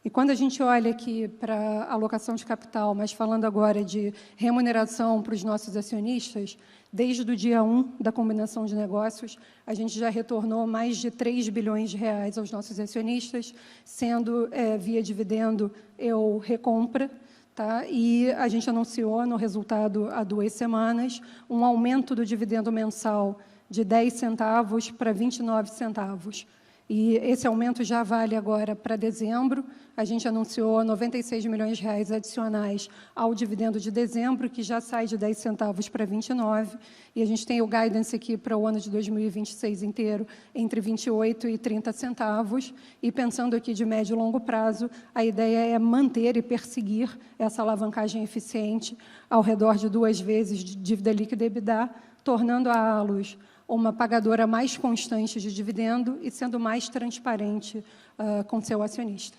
[SPEAKER 6] E quando a gente olha aqui para a alocação de capital, mas falando agora de remuneração para os nossos acionistas, desde o dia 1 da combinação de negócios, a gente já retornou mais de 3 bilhões de reais aos nossos acionistas, sendo via dividendo ou recompra. Tá? E a gente anunciou no resultado há 2 semanas um aumento do dividendo mensal de 10 centavos para 29 centavos. E esse aumento já vale agora para dezembro. A gente anunciou 96 milhões de reais adicionais ao dividendo de dezembro, que já sai de 10 centavos para 29. E a gente tem o guidance aqui para o ano de 2026 inteiro, entre 28 e 30 centavos. E pensando aqui de médio e longo prazo, a ideia é manter e perseguir essa alavancagem eficiente ao redor de 2 vezes de dívida líquida e EBITDA, tornando a Allos uma pagadora mais constante de dividendo e sendo mais transparente com seu acionista.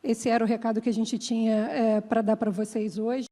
[SPEAKER 6] Esse era o recado que a gente tinha para dar para vocês hoje.